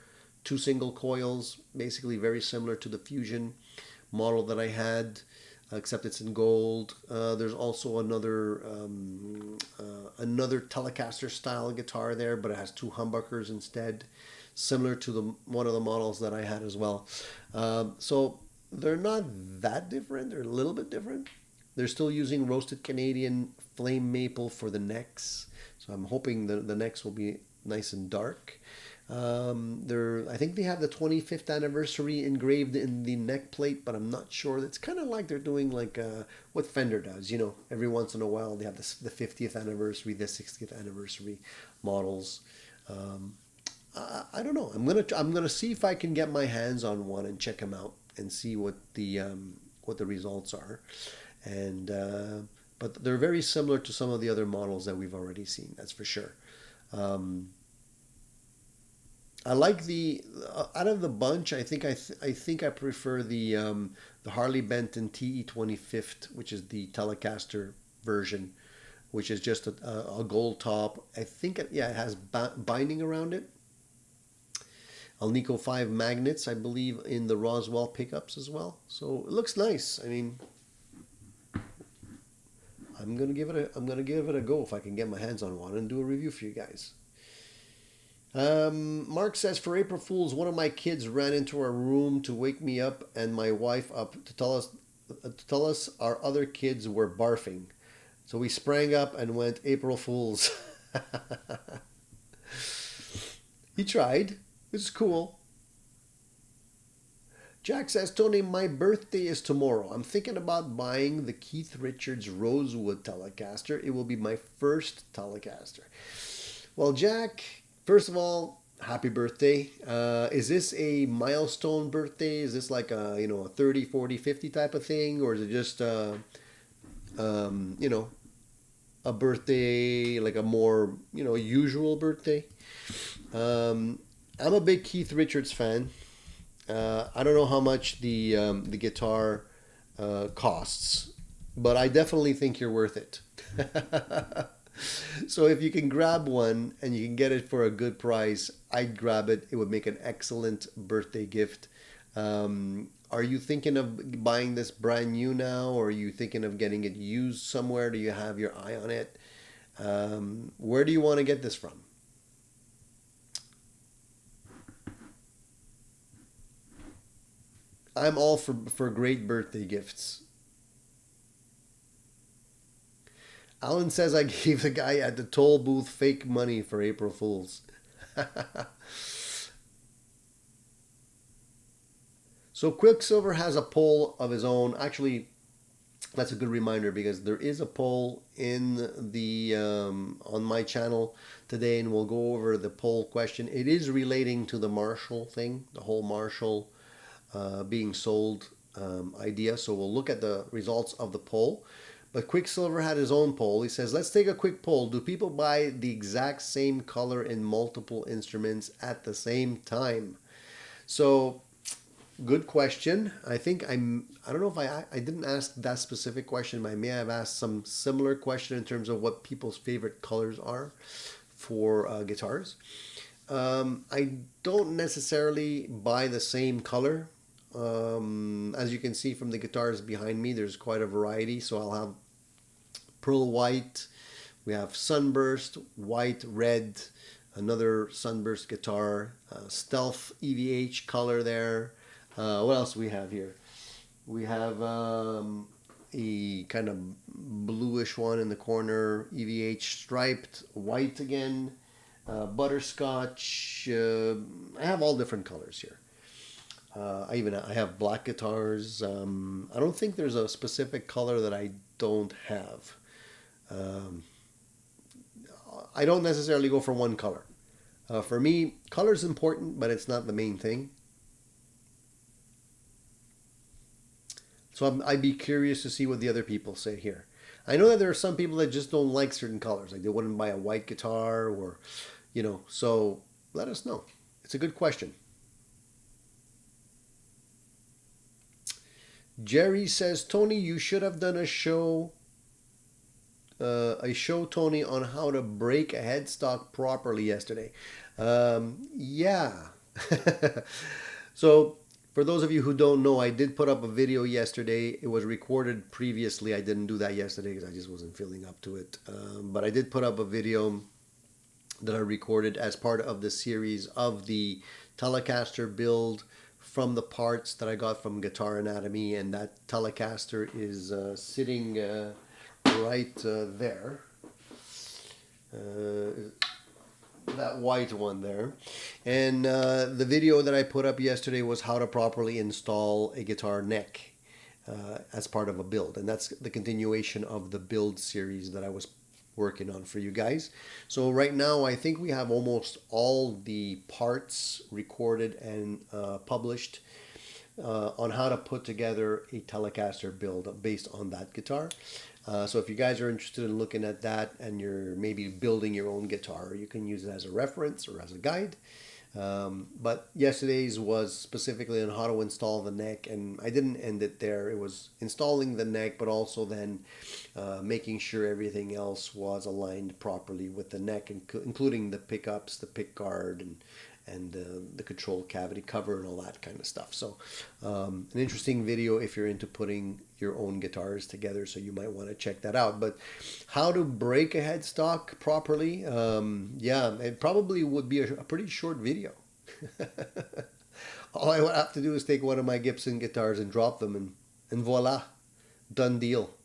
two single coils, basically very similar to the Fusion model that I had, except it's in gold. There's also another Telecaster style guitar there, but it has two humbuckers instead, similar to the one of the models that I had as well. So they're not that different. They're a little bit different. They're still using roasted Canadian flame maple for the necks, so I'm hoping the necks will be nice and dark. I think they have the 25th anniversary engraved in the neck plate, but I'm not sure. It's kind of like they're doing like what Fender does. You know, every once in a while they have the 50th anniversary, the 60th anniversary models. I don't know. I'm gonna see if I can get my hands on one and check them out and see what the results are. And but they're very similar to some of the other models that we've already seen. That's for sure. I like out of the bunch. I think I prefer the Harley Benton TE25th, which is the Telecaster version, which is just a gold top. I think it has binding around it. Alnico 5 magnets, I believe, in the Roswell pickups as well. So it looks nice. I mean, I'm gonna give it a go if I can get my hands on one and do a review for you guys. Mark says, for April Fools, one of my kids ran into our room to wake me up and my wife up to tell us our other kids were barfing. So we sprang up and went April Fools. He tried. It's cool. Jack says, Tony, my birthday is tomorrow. I'm thinking about buying the Keith Richards Rosewood Telecaster. It will be my first Telecaster. Well, Jack, first of all, happy birthday. Is this a milestone birthday? Is this like a 30, 40, 50 type of thing? Or is it just, a birthday, like a more, usual birthday? I'm a big Keith Richards fan. I don't know how much the guitar costs, but I definitely think you're worth it. So if you can grab one and you can get it for a good price, I'd grab it. It would make an excellent birthday gift. Are you thinking of buying this brand new now, or are you thinking of getting it used somewhere? Do you have your eye on it? Where do you want to get this from? I'm all for great birthday gifts. Alan says I gave the guy at the toll booth fake money for April Fools. So Quicksilver has a poll of his own. Actually, that's a good reminder because there is a poll in the on my channel today, and we'll go over the poll question. It is relating to the Marshall thing, the whole Marshall being sold idea. So we'll look at the results of the poll. But Quicksilver had his own poll. He says, let's take a quick poll. Do people buy the exact same color in multiple instruments at the same time? So, good question. I don't know if I didn't ask that specific question, but I may have asked some similar question in terms of what people's favorite colors are for guitars. I don't necessarily buy the same color. As you can see from the guitars behind me, there's quite a variety. So I'll have pearl white, we have sunburst, white, red, another sunburst guitar, stealth EVH color there. What else do we have here? We have a kind of bluish one in the corner, EVH striped, white again, butterscotch. I have all different colors here. I have black guitars. I don't think there's a specific color that I don't have. I don't necessarily go for one color. For me, color is important, but it's not the main thing. So I'd be curious to see what the other people say here. I know that there are some people that just don't like certain colors, like they wouldn't buy a white guitar, or so let us know. It's a good question. Jerry says, Tony, you should have done a show, Tony, on how to break a headstock properly yesterday. Yeah. So, for those of you who don't know, I did put up a video yesterday. It was recorded previously. I didn't do that yesterday because I just wasn't feeling up to it. But I did put up a video that I recorded as part of the series of the Telecaster build from the parts that I got from Guitar Anatomy, and that Telecaster is sitting right there. That white one there. And the video that I put up yesterday was how to properly install a guitar neck as part of a build. And that's the continuation of the build series that I was working on for you guys. So right now I think we have almost all the parts recorded and published on how to put together a Telecaster build based on that guitar. So if you guys are interested in looking at that and you're maybe building your own guitar, you can use it as a reference or as a guide. But yesterday's was specifically on how to install the neck, and I didn't end it there. It was installing the neck, but also then making sure everything else was aligned properly with the neck, including the pickups, the pick guard, and the control cavity cover and all that kind of stuff. So an interesting video if you're into putting your own guitars together, so you might want to check that out. But how to break a headstock properly, yeah, it probably would be a pretty short video. All I would have to do is take one of my Gibson guitars and drop them, and voila, done deal.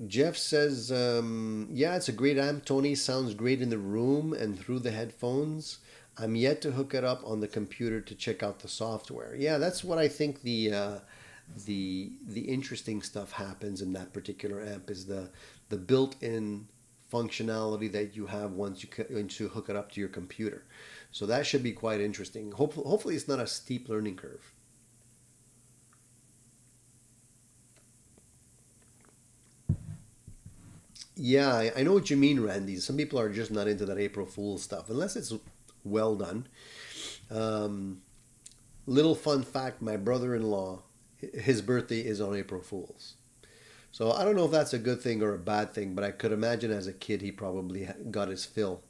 Jeff says, yeah, it's a great amp, Tony. Sounds great in the room and through the headphones. I'm yet to hook it up on the computer to check out the software. Yeah, that's what I think the interesting stuff happens in that particular amp, is the built-in functionality that you have once you hook it up to your computer. So that should be quite interesting. Hopefully it's not a steep learning curve. Yeah, I know what you mean, Randy. Some people are just not into that April Fool's stuff, unless it's well done. Little fun fact, my brother-in-law, his birthday is on April Fool's. So I don't know if that's a good thing or a bad thing, but I could imagine as a kid he probably got his fill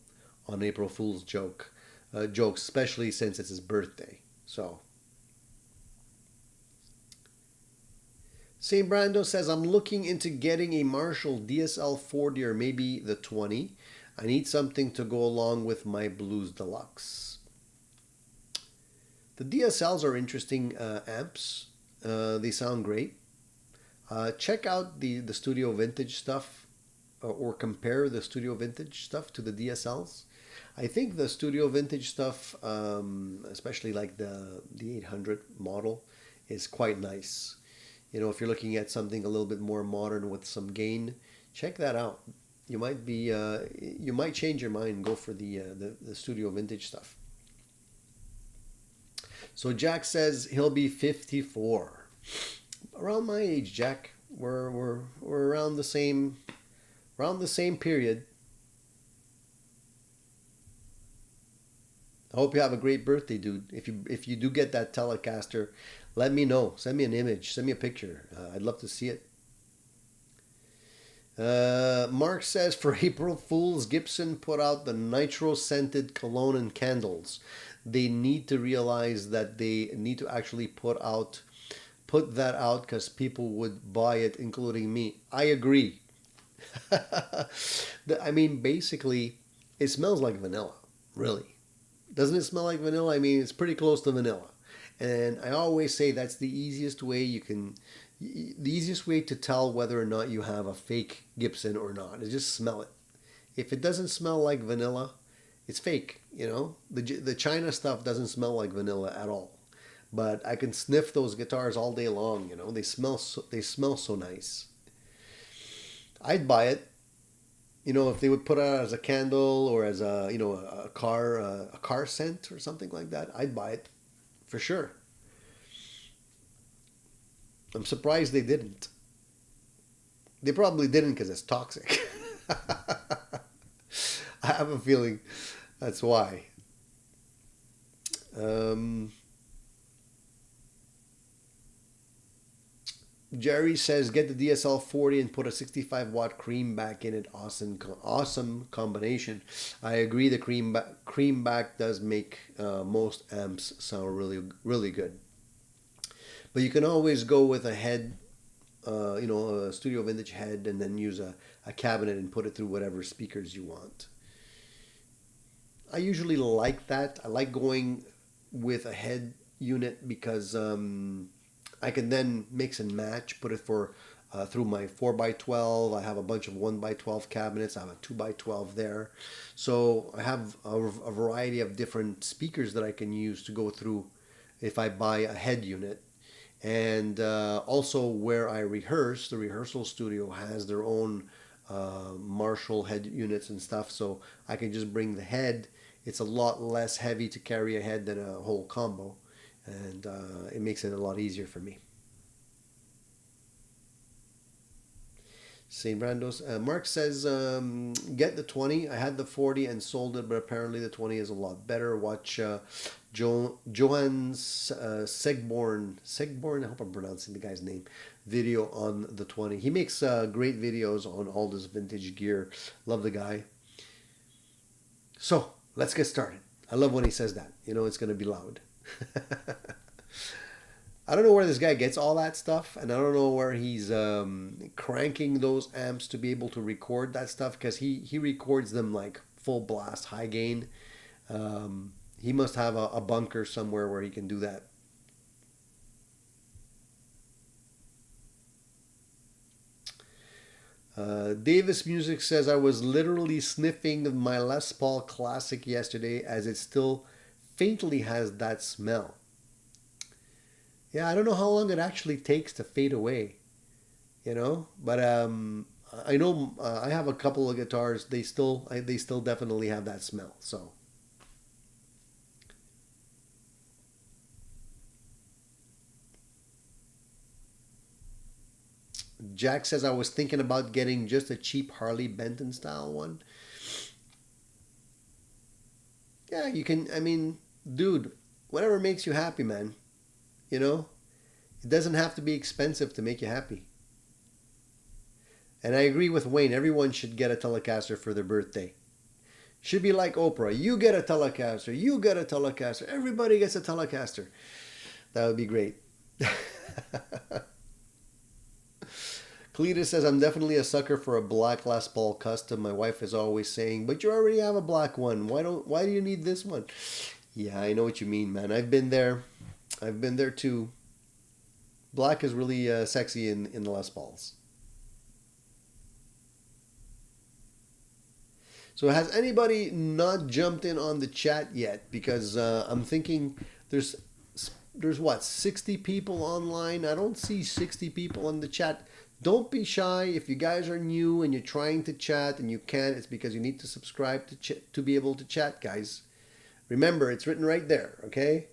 on April Fool's jokes, especially since it's his birthday. So St. Brando says, I'm looking into getting a Marshall DSL 40 or maybe the 20. I need something to go along with my Blues Deluxe. The DSLs are interesting amps. They sound great. Check out the Studio Vintage stuff, or compare the Studio Vintage stuff to the DSLs. I think the Studio Vintage stuff, especially like the 800 model, is quite nice. You know, if you're looking at something a little bit more modern with some gain, check that out. You might change your mind and go for the Studio Vintage stuff. So Jack says he'll be 54. Around my age, Jack. We're around the same period. I hope you have a great birthday, dude. If you do get that Telecaster, let me know. Send me an image. Send me a picture. I'd love to see it. Mark says, for April Fools, Gibson put out the nitro-scented cologne and candles. They need to realize that they need to actually put that out because people would buy it, including me. I agree. I mean, basically, it smells like vanilla, really. Doesn't it smell like vanilla? I mean, it's pretty close to vanilla. And I always say that's the easiest way to tell whether or not you have a fake Gibson or not, is just smell it. If it doesn't smell like vanilla, it's fake, you know? The China stuff doesn't smell like vanilla at all. But I can sniff those guitars all day long, you know? They smell so nice. I'd buy it. You know, if they would put it out as a candle or as a car scent or something like that, I'd buy it for sure. I'm surprised they didn't. They probably didn't because it's toxic. I have a feeling that's why. Jerry says, get the DSL 40 and put a 65 watt cream back in it. Awesome combination. I agree. The cream back does make most amps sound really good. But you can always go with a head, a Studio Vintage head, and then use a cabinet and put it through whatever speakers you want. I usually like that. I like going with a head unit because I can then mix and match, put it through my 4x12. I have a bunch of 1x12 cabinets. I have a 2x12 there. So I have a variety of different speakers that I can use to go through if I buy a head unit. And also where I rehearse, the rehearsal studio has their own Marshall head units and stuff. So I can just bring the head. It's a lot less heavy to carry a head than a whole combo. And it makes it a lot easier for me. St. Brandos. Mark says, get the 20. I had the 40 and sold it, but apparently the 20 is a lot better. Watch Johan Segborn, I hope I'm pronouncing the guy's name, video on the 20. He makes great videos on all this vintage gear. Love the guy. So, let's get started. I love when he says that. It's going to be loud. I don't know where this guy gets all that stuff, and I don't know where he's cranking those amps to be able to record that stuff, because he records them like full blast, high gain. He must have a bunker somewhere where he can do that. Davis Music says, I was literally sniffing my Les Paul Classic yesterday as it still faintly has that smell. Yeah, I don't know how long it actually takes to fade away, but I know I have a couple of guitars. They still definitely have that smell. So Jack says, I was thinking about getting just a cheap Harley Benton style one. Yeah, you can. I mean, dude, whatever makes you happy, man. It doesn't have to be expensive to make you happy. And I agree with Wayne. Everyone should get a Telecaster for their birthday. Should be like Oprah. You get a Telecaster. You get a Telecaster. Everybody gets a Telecaster. That would be great. Cletus says, I'm definitely a sucker for a black Les Paul custom. My wife is always saying, but you already have a black one. Why do you need this one? Yeah, I know what you mean, man. I've been there too. Black is really sexy in the Les Pauls. So has anybody not jumped in on the chat yet? Because I'm thinking there's what, 60 people online? I don't see 60 people in the chat. Don't be shy. If you guys are new and you're trying to chat and you can't, it's because you need to subscribe to be able to chat, guys. Remember, it's written right there, okay?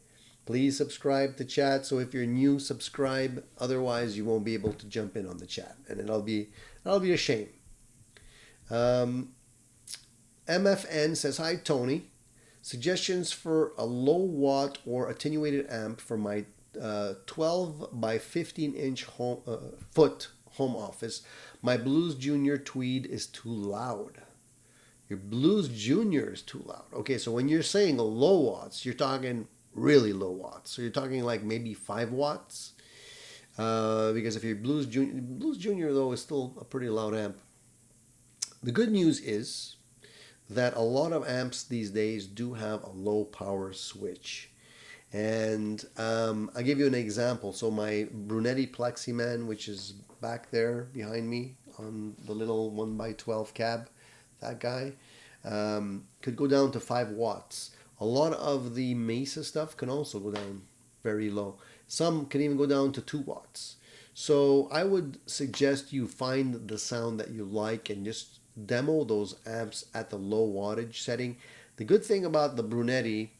Please subscribe to chat. So if you're new, subscribe. Otherwise, you won't be able to jump in on the chat, and that'll be a shame. MFN says, hi, Tony. Suggestions for a low watt or attenuated amp for my 12 by 15 inch foot home office. My Blues Junior Tweed is too loud. Your Blues Junior is too loud. Okay, so when you're saying low watts, you're talking really low watts. So you're talking like maybe 5 watts. Because if your Blues Junior though is still a pretty loud amp. The good news is that a lot of amps these days do have a low power switch. And I'll give you an example. So my Brunetti Pleximan, which is back there behind me on the little 1x12 cab, that guy, could go down to 5 watts. A lot of the Mesa stuff can also go down very low. Some can even go down to 2 watts. So I would suggest you find the sound that you like and just demo those amps at the low wattage setting. The good thing about the Brunetti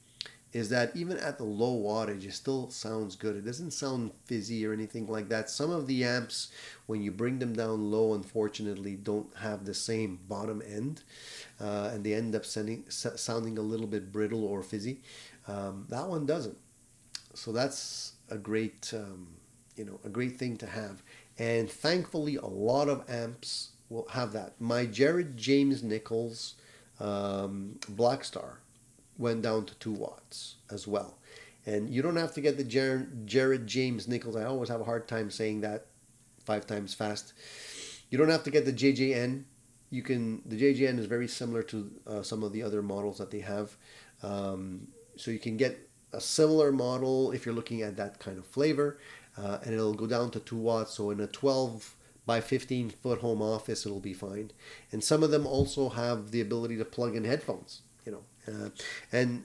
is that even at the low wattage, it still sounds good. It doesn't sound fizzy or anything like that. Some of the amps, when you bring them down low, unfortunately, don't have the same bottom end, and they end up sounding a little bit brittle or fizzy. That one doesn't. So that's a great, a great thing to have. And thankfully, a lot of amps will have that. My Jared James Nichols Black Star went down to 2 watts as well. And you don't have to get the Jared James Nichols. I always have a hard time saying that 5 times fast. You don't have to get the JJN. The JJN is very similar to some of the other models that they have. So you can get a similar model if you're looking at that kind of flavor, and it'll go down to 2 watts. So in a 12 by 15 foot home office, it'll be fine. And some of them also have the ability to plug in headphones, and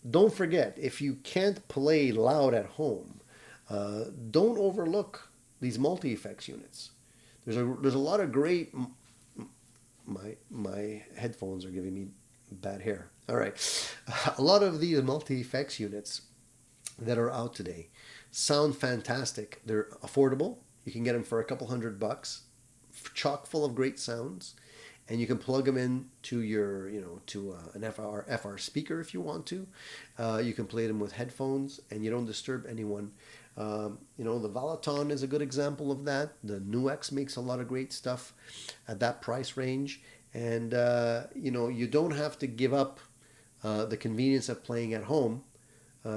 don't forget, if you can't play loud at home, don't overlook these multi-effects units. There's a lot of great. My headphones are giving me bad hair. All right, a lot of these multi-effects units that are out today sound fantastic. They're affordable. You can get them for a couple $100, chock full of great sounds, and you can plug them in to your, to an FR speaker if you want to. You can play them with headphones, and you don't disturb anyone. The Valaton is a good example of that. The NUX makes a lot of great stuff at that price range, and you don't have to give up the convenience of playing at home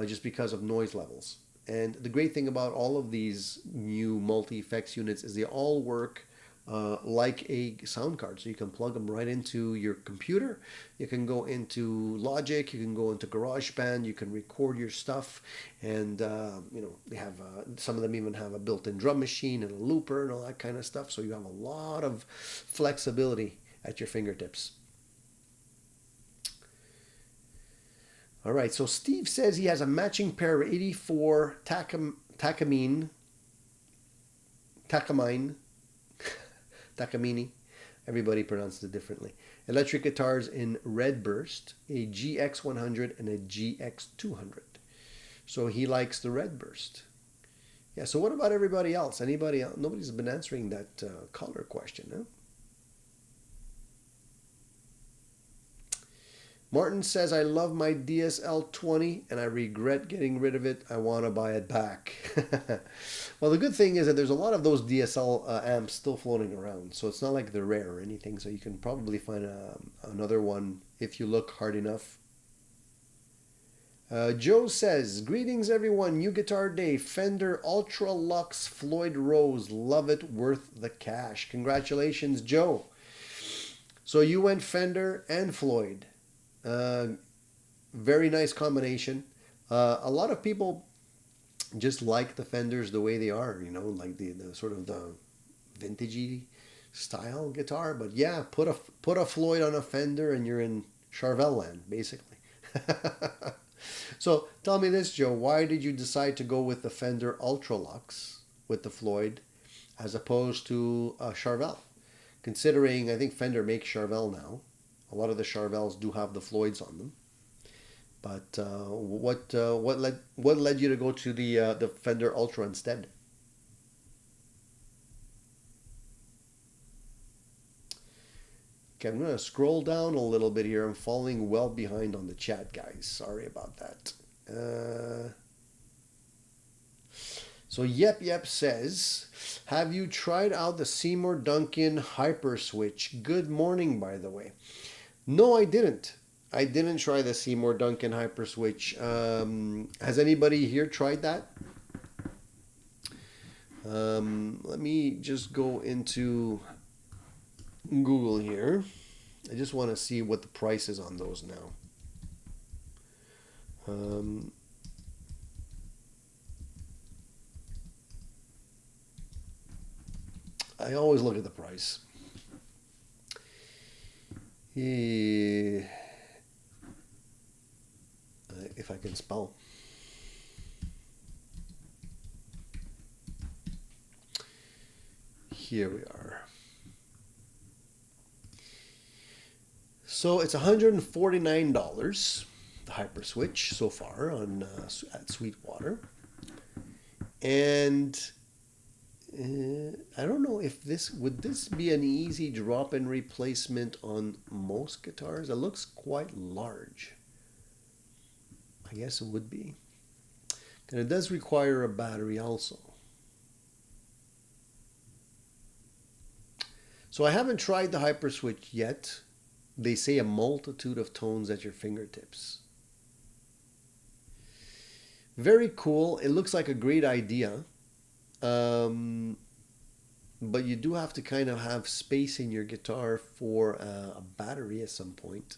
just because of noise levels. And the great thing about all of these new multi-effects units is they all work like a sound card. So you can plug them right into your computer. You can go into Logic. You can go into GarageBand. You can record your stuff. And, they have, some of them even have a built-in drum machine and a looper and all that kind of stuff. So you have a lot of flexibility at your fingertips. All right, so Steve says he has a matching pair of 84 Takamine, everybody pronounced it differently, electric guitars in Red Burst, a GX100 and a GX200. So he likes the Red Burst. Yeah, so what about everybody else? Anybody else? Nobody's been answering that caller question, huh? Martin says, I love my DSL-20 and I regret getting rid of it. I want to buy it back. Well, the good thing is that there's a lot of those DSL amps still floating around. So it's not like they're rare or anything. So you can probably find another one if you look hard enough. Joe says, greetings everyone. New guitar day. Fender Ultra Luxe Floyd Rose. Love it. Worth the cash. Congratulations, Joe. So you went Fender and Floyd. Very nice combination. A lot of people just like the Fenders the way they are, like the sort of the vintagey style guitar. But yeah, put a Floyd on a Fender and you're in Charvel land, basically. So tell me this, Joe, why did you decide to go with the Fender Ultra Luxe with the Floyd as opposed to a Charvel? Considering I think Fender makes Charvel now. A lot of the Charvels do have the Floyds on them, but what led you to go to the Fender Ultra instead? Okay, I'm going to scroll down a little bit here. I'm falling well behind on the chat, guys. Sorry about that. So Yep says, have you tried out the Seymour Duncan Hyper Switch? Good morning, by the way. No, I didn't. I didn't try the Seymour Duncan Hyper Switch. Has anybody here tried that? Let me just go into Google here. I just want to see what the price is on those now. I always look at the price. If I can spell. Here we are. So it's $149. the hyper switch so far on at Sweetwater. And I don't know if would this be an easy drop-in replacement on most guitars? It looks quite large. I guess it would be. And it does require a battery also. So I haven't tried the hyper switch yet. They say a multitude of tones at your fingertips. Very cool. It looks like a great idea. But you do have to kind of have space in your guitar for a battery at some point.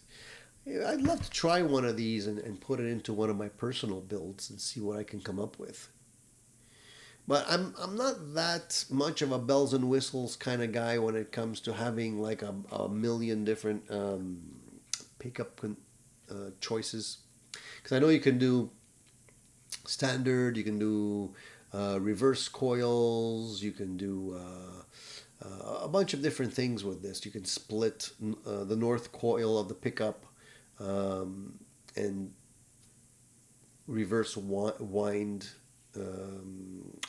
I'd love to try one of these and put it into one of my personal builds and see what I can come up with. But I'm not that much of a bells and whistles kind of guy when it comes to having like a million different pickup choices. Because I know you can do standard, you can do reverse coils, you can do a bunch of different things with this. You can split the north coil of the pickup and reverse wind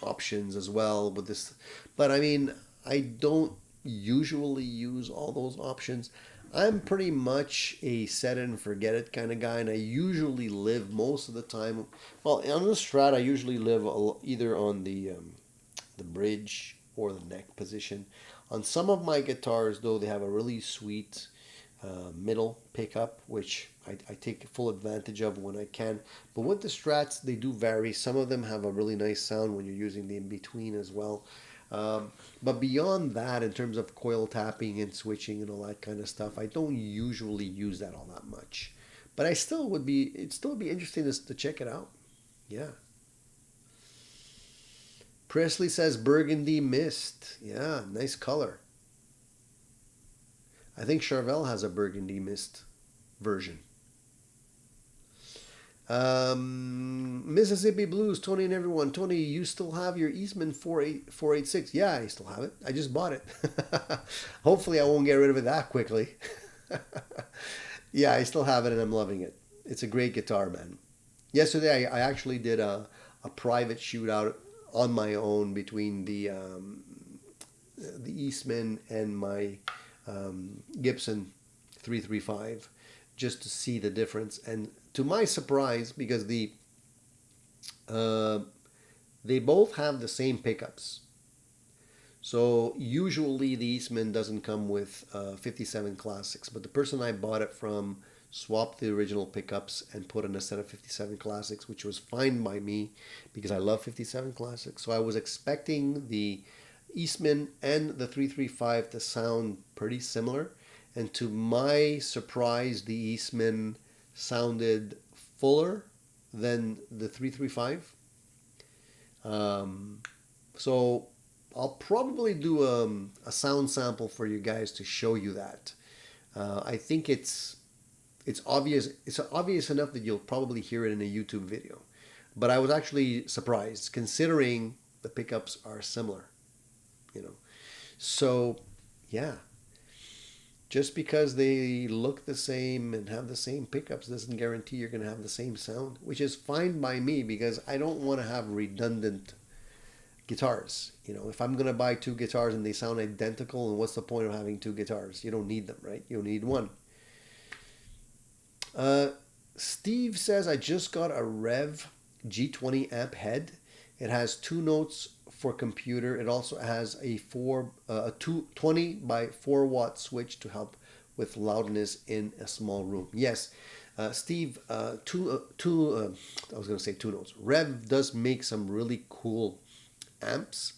options as well with this. But I mean, I don't usually use all those options. I'm pretty much a set it and forget it kind of guy, and I usually live most of the time. Well, on the Strat, I usually live either on the bridge or the neck position. On some of my guitars, though, they have a really sweet middle pickup, which I take full advantage of when I can. But with the Strats, they do vary. Some of them have a really nice sound when you're using the in-between as well. But beyond that, in terms of coil tapping and switching and all that kind of stuff, I don't usually use that all that much. But it'd still be interesting to check it out. Yeah. Presley says Burgundy Mist. Yeah, nice color. I think Charvel has a Burgundy Mist version. Mississippi Blues, Tony and everyone. Tony, you still have your Eastman 486? Yeah, I still have it. I just bought it. Hopefully I won't get rid of it that quickly. Yeah, I still have it and I'm loving it. It's a great guitar, man. Yesterday I actually did a private shootout on my own between the Eastman and my Gibson 335 just to see the difference. And to my surprise, because they both have the same pickups. So usually the Eastman doesn't come with 57 Classics, but the person I bought it from swapped the original pickups and put in a set of 57 Classics, which was fine by me because I love 57 Classics. So I was expecting the Eastman and the 335 to sound pretty similar, and to my surprise, the Eastman sounded fuller than the 335. So I'll probably do a sound sample for you guys to show you that. I think it's obvious. It's obvious enough that you'll probably hear it in a YouTube video. But I was actually surprised considering the pickups are similar. So yeah, just because they look the same and have the same pickups doesn't guarantee you're going to have the same sound, which is fine by me because I don't want to have redundant guitars. If I'm going to buy two guitars and they sound identical, and what's the point of having two guitars? You don't need them, right? You need one. Steve says, I just got a Rev G20 amp head. It has 2 notes for computer. It also has a 20 by 4 watt switch to help with loudness in a small room. Yes, Steve, I was going to say 2 notes. Rev does make some really cool amps.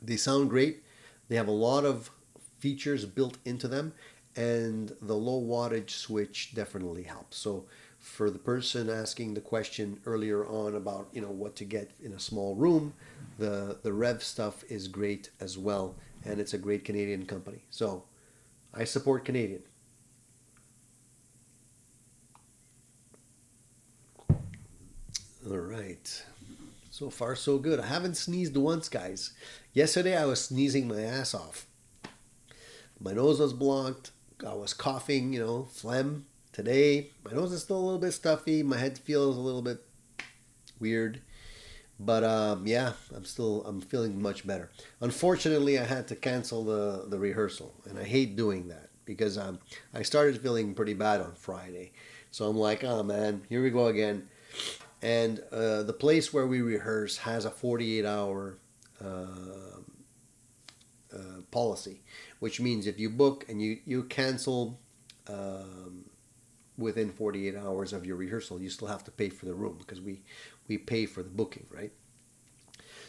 They sound great. They have a lot of features built into them, and the low wattage switch definitely helps. So for the person asking the question earlier on about what to get in a small room, the Rev stuff is great as well, and it's a great Canadian company. So I support Canadian. All right. So far, so good. I haven't sneezed once, guys. Yesterday, I was sneezing my ass off. My nose was blocked. I was coughing, phlegm. Today, my nose is still a little bit stuffy. My head feels a little bit weird. But yeah, I'm feeling much better. Unfortunately, I had to cancel the rehearsal, and I hate doing that because I started feeling pretty bad on Friday. So I'm like, oh man, here we go again. And the place where we rehearse has a 48-hour policy, which means if you book and you cancel within 48 hours of your rehearsal, you still have to pay for the room because we pay for the booking, right?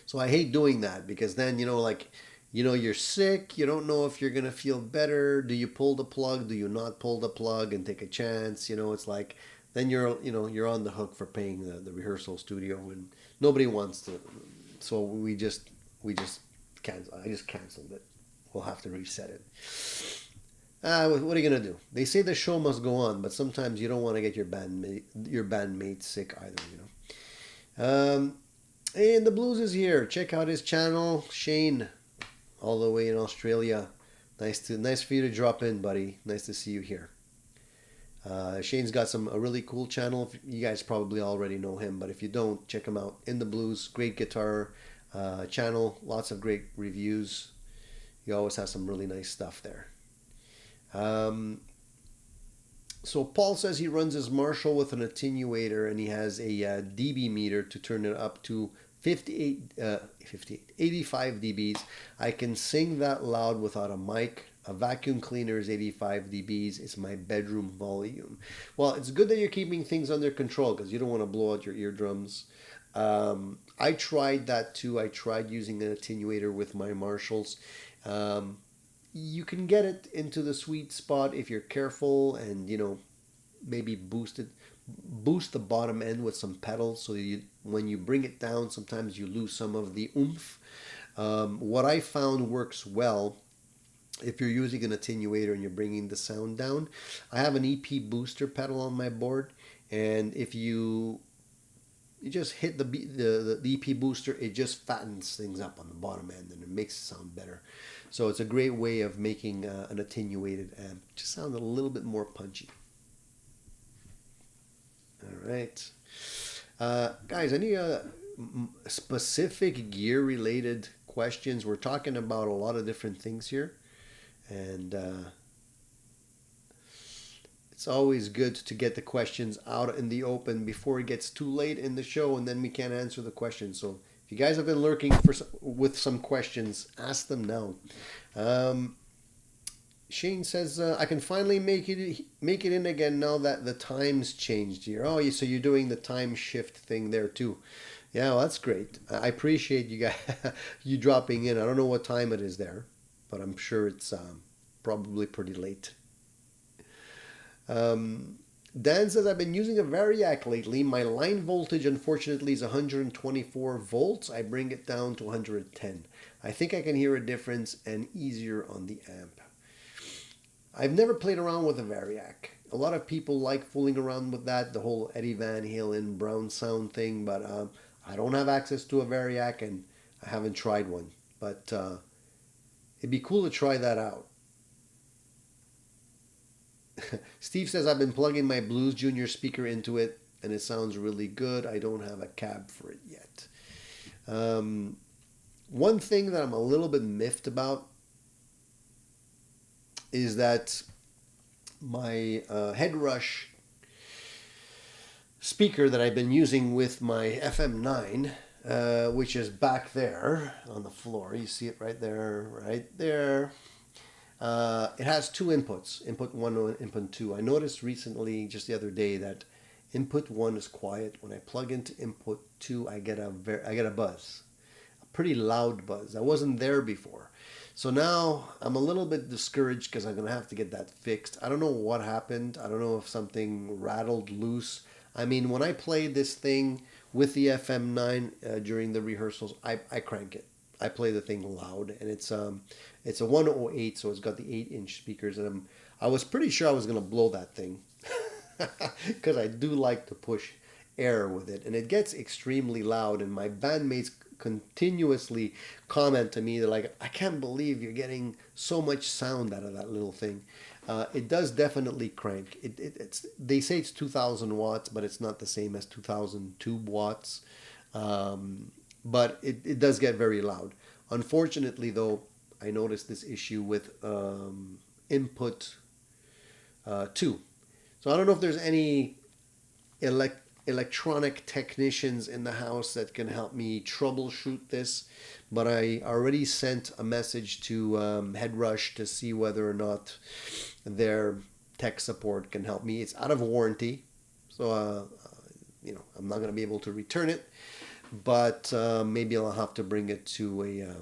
So I hate doing that because then, you're sick, you don't know if you're going to feel better. Do you pull the plug? Do you not pull the plug and take a chance? It's like then you're on the hook for paying the rehearsal studio, and nobody wants to. So we just cancel. I just canceled it. We'll have to reset it. What are you gonna do? They say the show must go on, but sometimes you don't want to get your bandmate sick either. And the Blues is here. Check out his channel, Shane, all the way in Australia. Nice for you to drop in, buddy. Nice to see you here. Shane's got a really cool channel. You guys probably already know him, but if you don't, check him out. In the Blues, great guitar channel, lots of great reviews. He always has some really nice stuff there. So Paul says he runs his Marshall with an attenuator, and he has a dB meter to turn it up to 85 dBs. I can sing that loud without a mic. A vacuum cleaner is 85 dBs. It's my bedroom volume. Well, it's good that you're keeping things under control because you don't want to blow out your eardrums. I tried that too. I tried using an attenuator with my Marshalls. You can get it into the sweet spot if you're careful and, maybe boost the bottom end with some pedals so when you bring it down, sometimes you lose some of the oomph. What I found works well if you're using an attenuator and you're bringing the sound down. I have an EP booster pedal on my board, and if you just hit the EP booster, it just fattens things up on the bottom end and it makes it sound better. So it's a great way of making an attenuated amp just sound a little bit more punchy. All right. Guys, any specific gear related questions? We're talking about a lot of different things here, and it's always good to get the questions out in the open before it gets too late in the show and then we can't answer the questions. So if you guys have been lurking with some questions, ask them now. Shane says, I can finally make it in again now that the time's changed here. Oh, so you're doing the time shift thing there too. Yeah, well, that's great. I appreciate you guys you dropping in. I don't know what time it is there, but I'm sure it's probably pretty late. Dan says, I've been using a Variac lately. My line voltage, unfortunately, is 124 volts. I bring it down to 110. I think I can hear a difference and easier on the amp. I've never played around with a Variac. A lot of people like fooling around with that, the whole Eddie Van Halen brown sound thing, but I don't have access to a Variac and I haven't tried one. But it'd be cool to try that out. Steve says, I've been plugging my Blues Junior speaker into it and it sounds really good. I don't have a cab for it yet. One thing that I'm a little bit miffed about is that my Headrush speaker that I've been using with my FM9, which is back there on the floor. You see it right there, right there. It has two inputs, input 1 and input 2. I noticed recently, just the other day, that input 1 is quiet. When I plug into input 2, I get a buzz, a pretty loud buzz. I wasn't there before. So now I'm a little bit discouraged because I'm going to have to get that fixed. I don't know what happened. I don't know if something rattled loose. I mean, when I play this thing with the FM9 during the rehearsals, I crank it. I play the thing loud, and it's a 108, so it's got the 8-inch speakers, and I was pretty sure I was going to blow that thing because I do like to push air with it, and it gets extremely loud, and my bandmates continuously comment to me, they're like, I can't believe you're getting so much sound out of that little thing. It does definitely crank. It's they say it's 2,000 watts, but it's not the same as 2,000 tube watts. But it does get very loud. Unfortunately, though, I noticed this issue with input 2. So I don't know if there's any electronic technicians in the house that can help me troubleshoot this, but I already sent a message to Headrush to see whether or not their tech support can help me. It's out of warranty, so I'm not going to be able to return it, but maybe I'll have to bring it to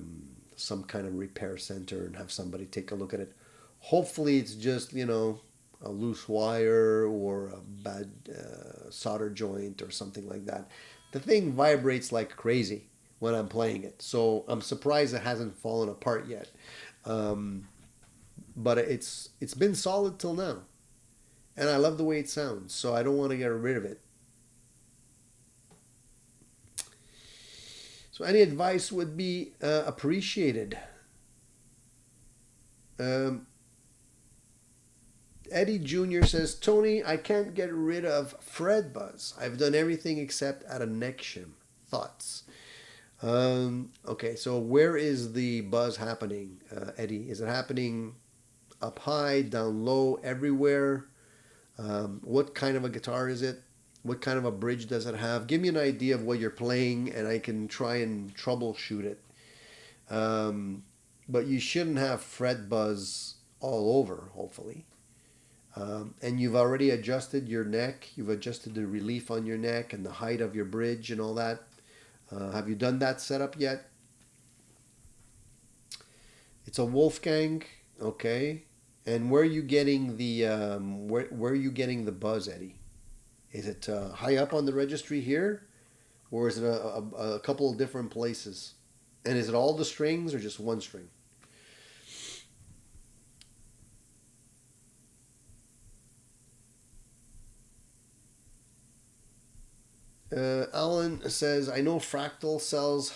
some kind of repair center and have somebody take a look at it. Hopefully it's just a loose wire or a bad solder joint or something like that. The thing vibrates like crazy when I'm playing it, so I'm surprised it hasn't fallen apart yet. But it's been solid till now, and I love the way it sounds, so I don't want to get rid of it. So any advice would be appreciated. Eddie Jr. says, Tony, I can't get rid of Fred buzz. I've done everything except add a neck shim. Thoughts? Okay, so where is the buzz happening, Eddie? Is it happening up high, down low, everywhere? What kind of a guitar is it? What kind of a bridge does it have? Give me an idea of what you're playing, and I can try and troubleshoot it. But you shouldn't have fret buzz all over, hopefully. And you've already adjusted your neck. You've adjusted the relief on your neck and the height of your bridge and all that. Have you done that setup yet? It's a Wolfgang, okay. And where are you getting the where are you getting the buzz, Eddie? Is it high up on the registry here, or is it a couple of different places? And is it all the strings or just one string? Alan says, I know Fractal sells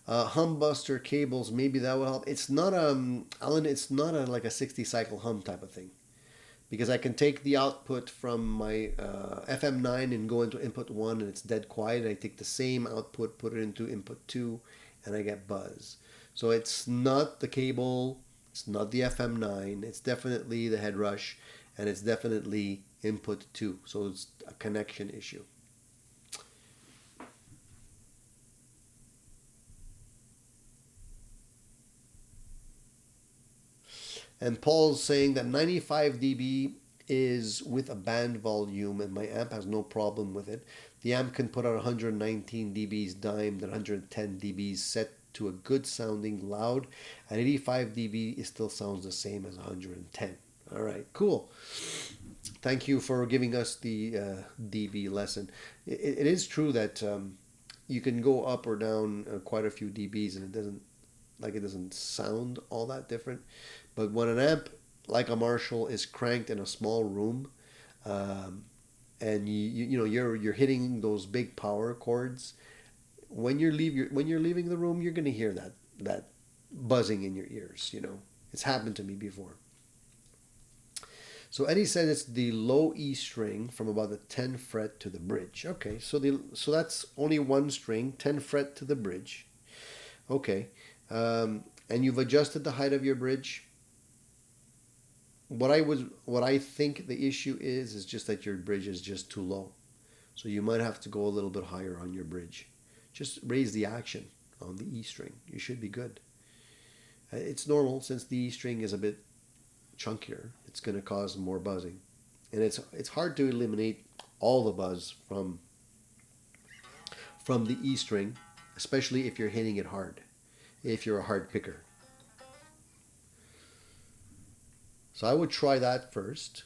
humbuster cables. Maybe that will help. It's not Alan. It's not like a 60 cycle hum type of thing, because I can take the output from my FM9 and go into input 1 and it's dead quiet. I take the same output, put it into input 2, and I get buzz. So it's not the cable, it's not the FM9, it's definitely the head rush, and it's definitely input 2. So it's a connection issue. And Paul's saying that 95 dB is with a band volume, and my amp has no problem with it. The amp can put out 119 dBs dimed and 110 dBs set to a good sounding loud. At 85 dB, it still sounds the same as 110. All right, cool. Thank you for giving us the dB lesson. It is true that you can go up or down quite a few dBs, and it doesn't sound all that different. But when an amp like a Marshall is cranked in a small room, and you're hitting those big power chords, when you're leaving the room, you're going to hear that buzzing in your ears. It's happened to me before. So Eddie said it's the low E string from about the 10th fret to the bridge. Okay, so that's only one string, 10th fret to the bridge. Okay, and you've adjusted the height of your bridge. What I think the issue is just that your bridge is just too low. So you might have to go a little bit higher on your bridge. Just raise the action on the E string. You should be good. It's normal since the E string is a bit chunkier. It's going to cause more buzzing. And it's hard to eliminate all the buzz from the E string, especially if you're hitting it hard, if you're a hard picker. So I would try that first.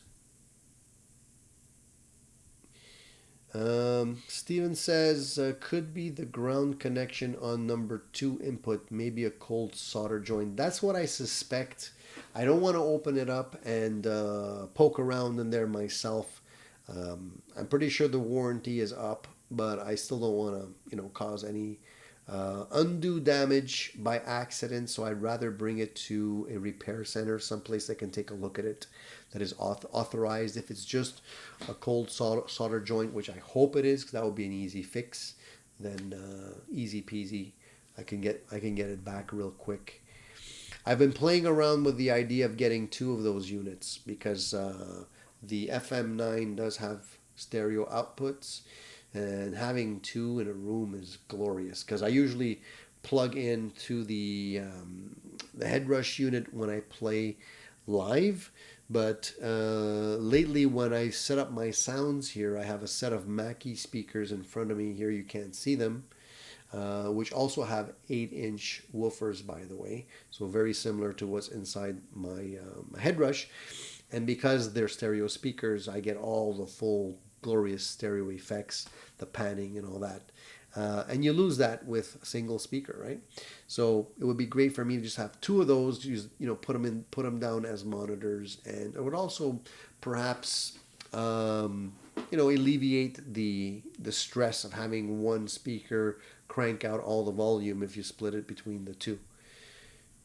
Steven says, could be the ground connection on number 2 input, maybe a cold solder joint. That's what I suspect. I don't want to open it up and poke around in there myself. I'm pretty sure the warranty is up, but I still don't want to, cause any undue damage by accident, so I'd rather bring it to a repair center, someplace that can take a look at it, that is authorized. If it's just a cold solder joint, which I hope it is, because that would be an easy fix, then easy peasy. I can get it back real quick. I've been playing around with the idea of getting 2 of those units, because the FM9 does have stereo outputs, and having 2 in a room is glorious, because I usually plug into the headrush unit when I play live. But lately, when I set up my sounds here, I have a set of Mackie speakers in front of me here. You can't see them, which also have 8-inch woofers, by the way. So very similar to what's inside my headrush. And because they're stereo speakers, I get all the full glorious stereo effects, the panning and all that. And you lose that with a single speaker, right? So it would be great for me to just have 2 of those, put them down as monitors, and it would also perhaps alleviate the stress of having one speaker crank out all the volume if you split it between the 2.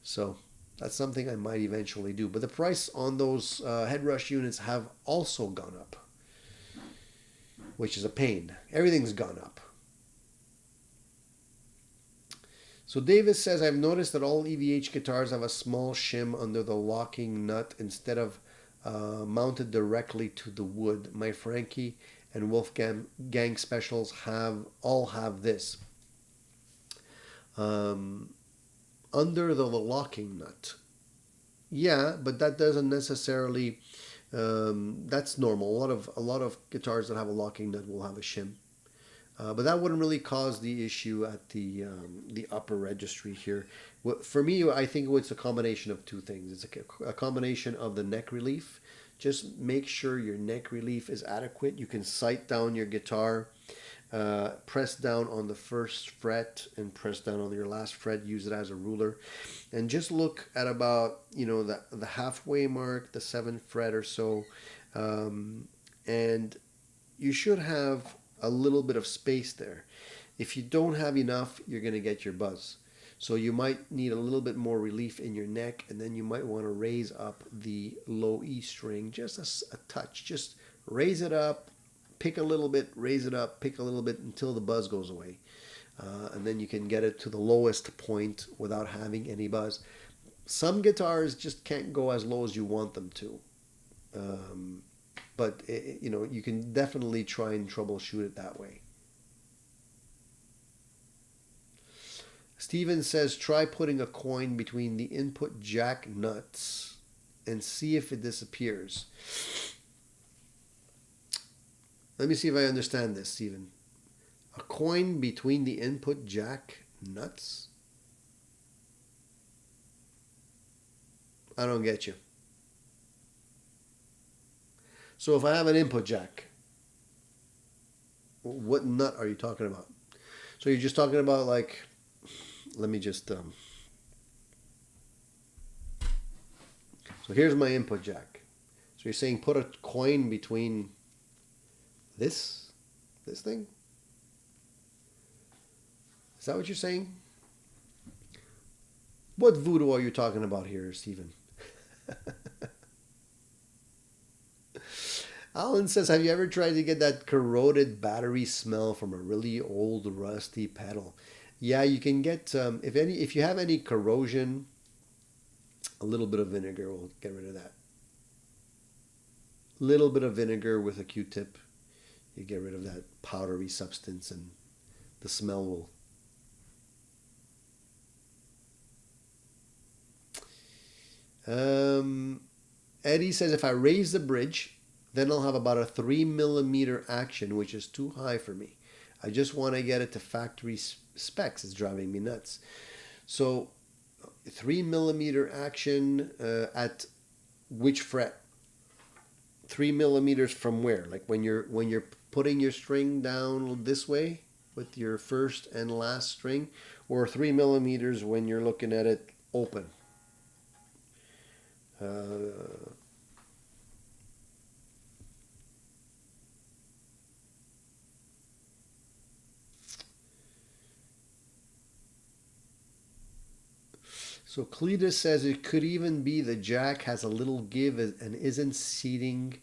So that's something I might eventually do. But the price on those headrush units have also gone up, which is a pain. Everything's gone up. So Davis says, I've noticed that all EVH guitars have a small shim under the locking nut instead of mounted directly to the wood. My Frankie and Wolfgang specials all have this. Under the locking nut. Yeah, but that doesn't necessarily, that's normal. A lot of guitars that have a locking nut will have a shim. But that wouldn't really cause the issue at the upper registry here. For me, I think it's a combination of 2 things. It's a combination of the neck relief. Just make sure your neck relief is adequate. You can sight down your guitar, press down on the first fret and press down on your last fret. Use it as a ruler, and just look at about the halfway mark, the 7th fret or so, and you should have a little bit of space there. If you don't have enough, you're going to get your buzz. So you might need a little bit more relief in your neck, and then you might want to raise up the low E string just a touch. Just raise it up, pick a little bit, raise it up, pick a little bit until the buzz goes away. And then you can get it to the lowest point without having any buzz. Some guitars just can't go as low as you want them to. But you can definitely try and troubleshoot it that way. Steven says, try putting a coin between the input jack nuts and see if it disappears. Let me see if I understand this, Steven. A coin between the input jack nuts? I don't get you. So if I have an input jack, what nut are you talking about? So you're just talking about let me just, so here's my input jack. So you're saying put a coin between this thing? Is that what you're saying? What voodoo are you talking about here, Stephen? Alan says, have you ever tried to get that corroded battery smell from a really old rusty pedal? Yeah, you can get, if you have any corrosion, a little bit of vinegar will get rid of that. Little bit of vinegar with a Q-tip, you get rid of that powdery substance, and the smell will. Eddie says, if I raise the bridge, then I'll have about a 3mm action, which is too high for me. I just want to get it to factory specs. It's driving me nuts. So 3mm action at which fret? 3mm from where? Like when you're putting your string down this way with your first and last string, or 3mm when you're looking at it open? So Cletus says it could even be the jack has a little give and isn't seating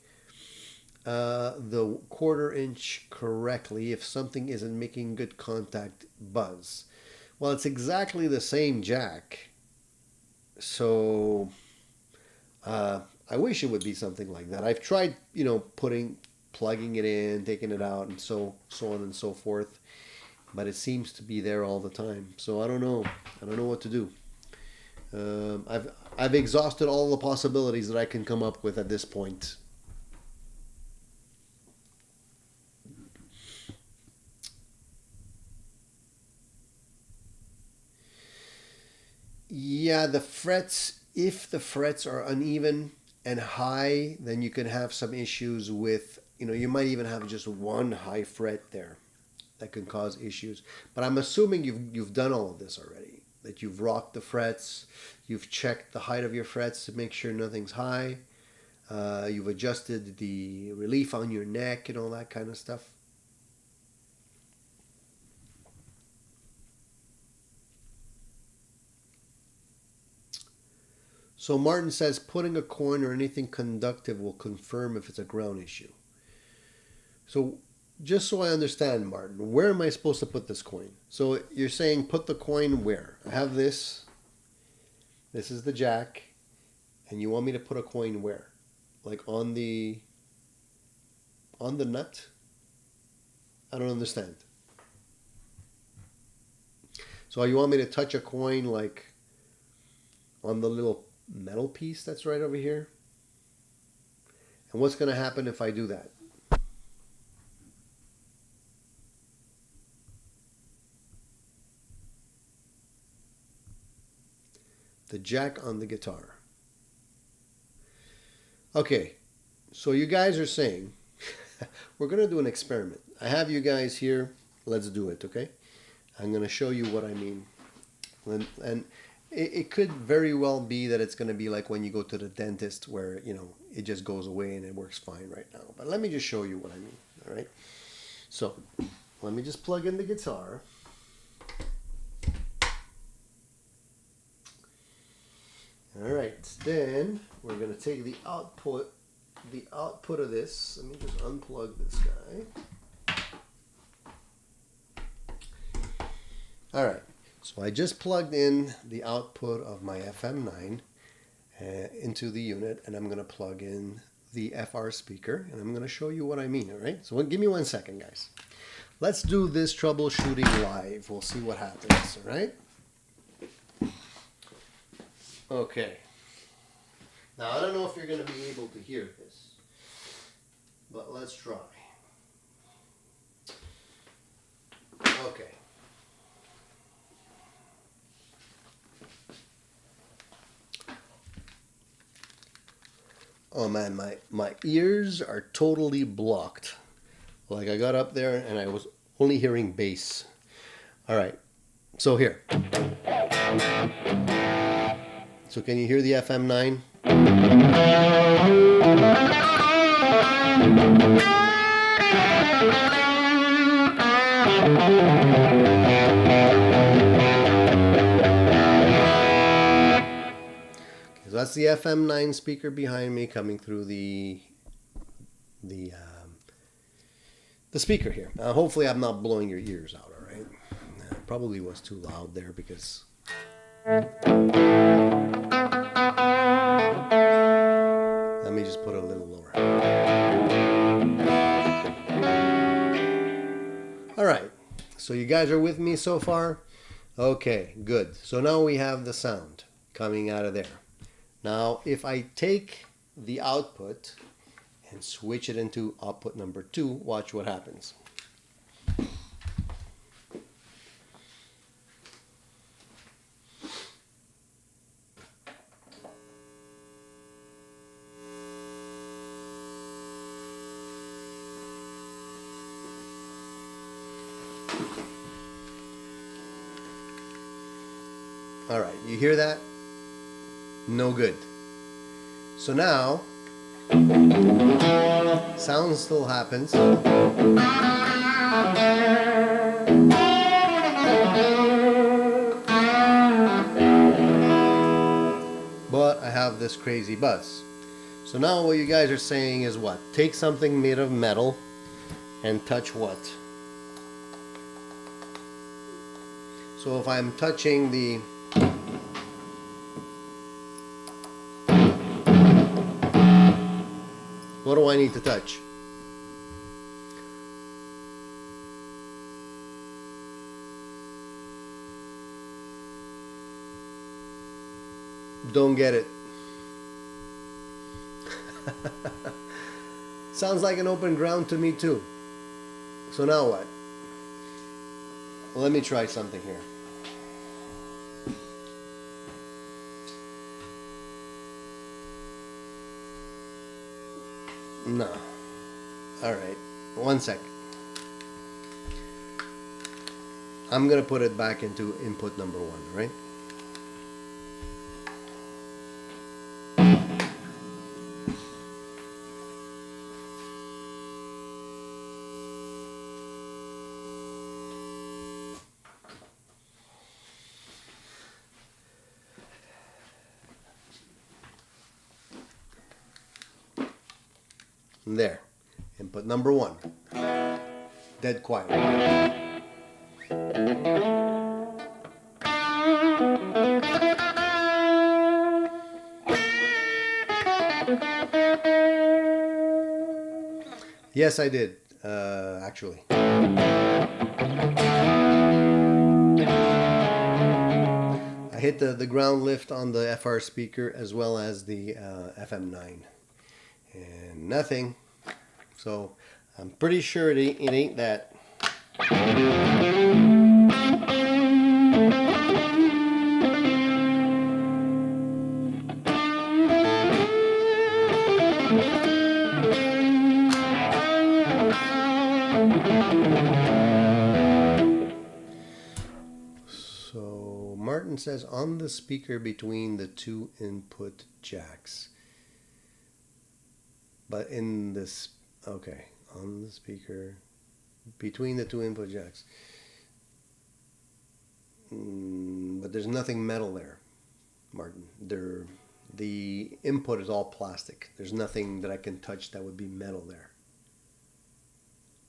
the 1/4 inch correctly if something isn't making good contact buzz. Well, it's exactly the same jack. So I wish it would be something like that. I've tried, you know, plugging it in, taking it out, and so on and so forth. But it seems to be there all the time. So I don't know. I don't know what to do. I've exhausted all the possibilities that I can come up with at this point. Yeah, the frets, if the frets are uneven and high, then you can have some issues with, you know, you might even have just one high fret there that can cause issues. But I'm assuming you've done all of this already, that you've rocked the frets, you've checked the height of your frets to make sure nothing's high, you've adjusted the relief on your neck and all that kind of stuff. So Martin says putting a coin or anything conductive will confirm if it's a ground issue. So just so I understand, Martin, where am I supposed to put this coin? So you're saying put the coin where? I have this. This is the jack. And you want me to put a coin where? Like on the nut? I don't understand. So you want me to touch a coin like on the little metal piece that's right over here? And what's going to happen if I do that? The jack on the guitar. Okay, so you guys are saying we're going to do an experiment. I have you guys here. Let's do it, okay? I'm going to show you what I mean. And it could very well be that it's going to be like when you go to the dentist where, you know, it just goes away and it works fine right now. But let me just show you what I mean, all right? So let me just plug in the guitar. All right, then we're going to take the output of this. Let me just unplug this guy. All right. So I just plugged in the output of my FM9 into the unit, and I'm going to plug in the FR speaker, and I'm going to show you what I mean, all right? So give me 1 second, guys. Let's do this troubleshooting live. We'll see what happens, all right? Okay. Now, I don't know if you're going to be able to hear this, but let's try. Okay. Oh man, my ears are totally blocked. Like I got up there and I was only hearing bass. All right, so here. So can you hear the FM9? So that's the FM9 speaker behind me coming through the speaker here. Hopefully I'm not blowing your ears out, all right? Probably was too loud there because... Let me just put it a little lower. All right, so you guys are with me so far? Okay, good. So now we have the sound coming out of there. Now, if I take the output and switch it into output number 2, watch what happens. All right, you hear that? No good. So now, sound still happens. have this crazy buzz. So now what you guys are saying is what? Take something made of metal and touch what? So if I'm touching the what do I need to touch? Don't get it. Sounds like an open ground to me too. So now what? Well, let me try something here. No. Alright. 1 second. I'm gonna put it back into input number 1, right? There. Input number 1. Dead quiet. Yes, I did. Actually. I hit the ground lift on the FR speaker as well as the FM9. And nothing. So I'm pretty sure it ain't that. So Martin says on the speaker between the 2 input jacks. But in this, okay, on the speaker between the 2 input jacks. But there's nothing metal there, Martin. The input is all plastic. There's nothing that I can touch that would be metal there.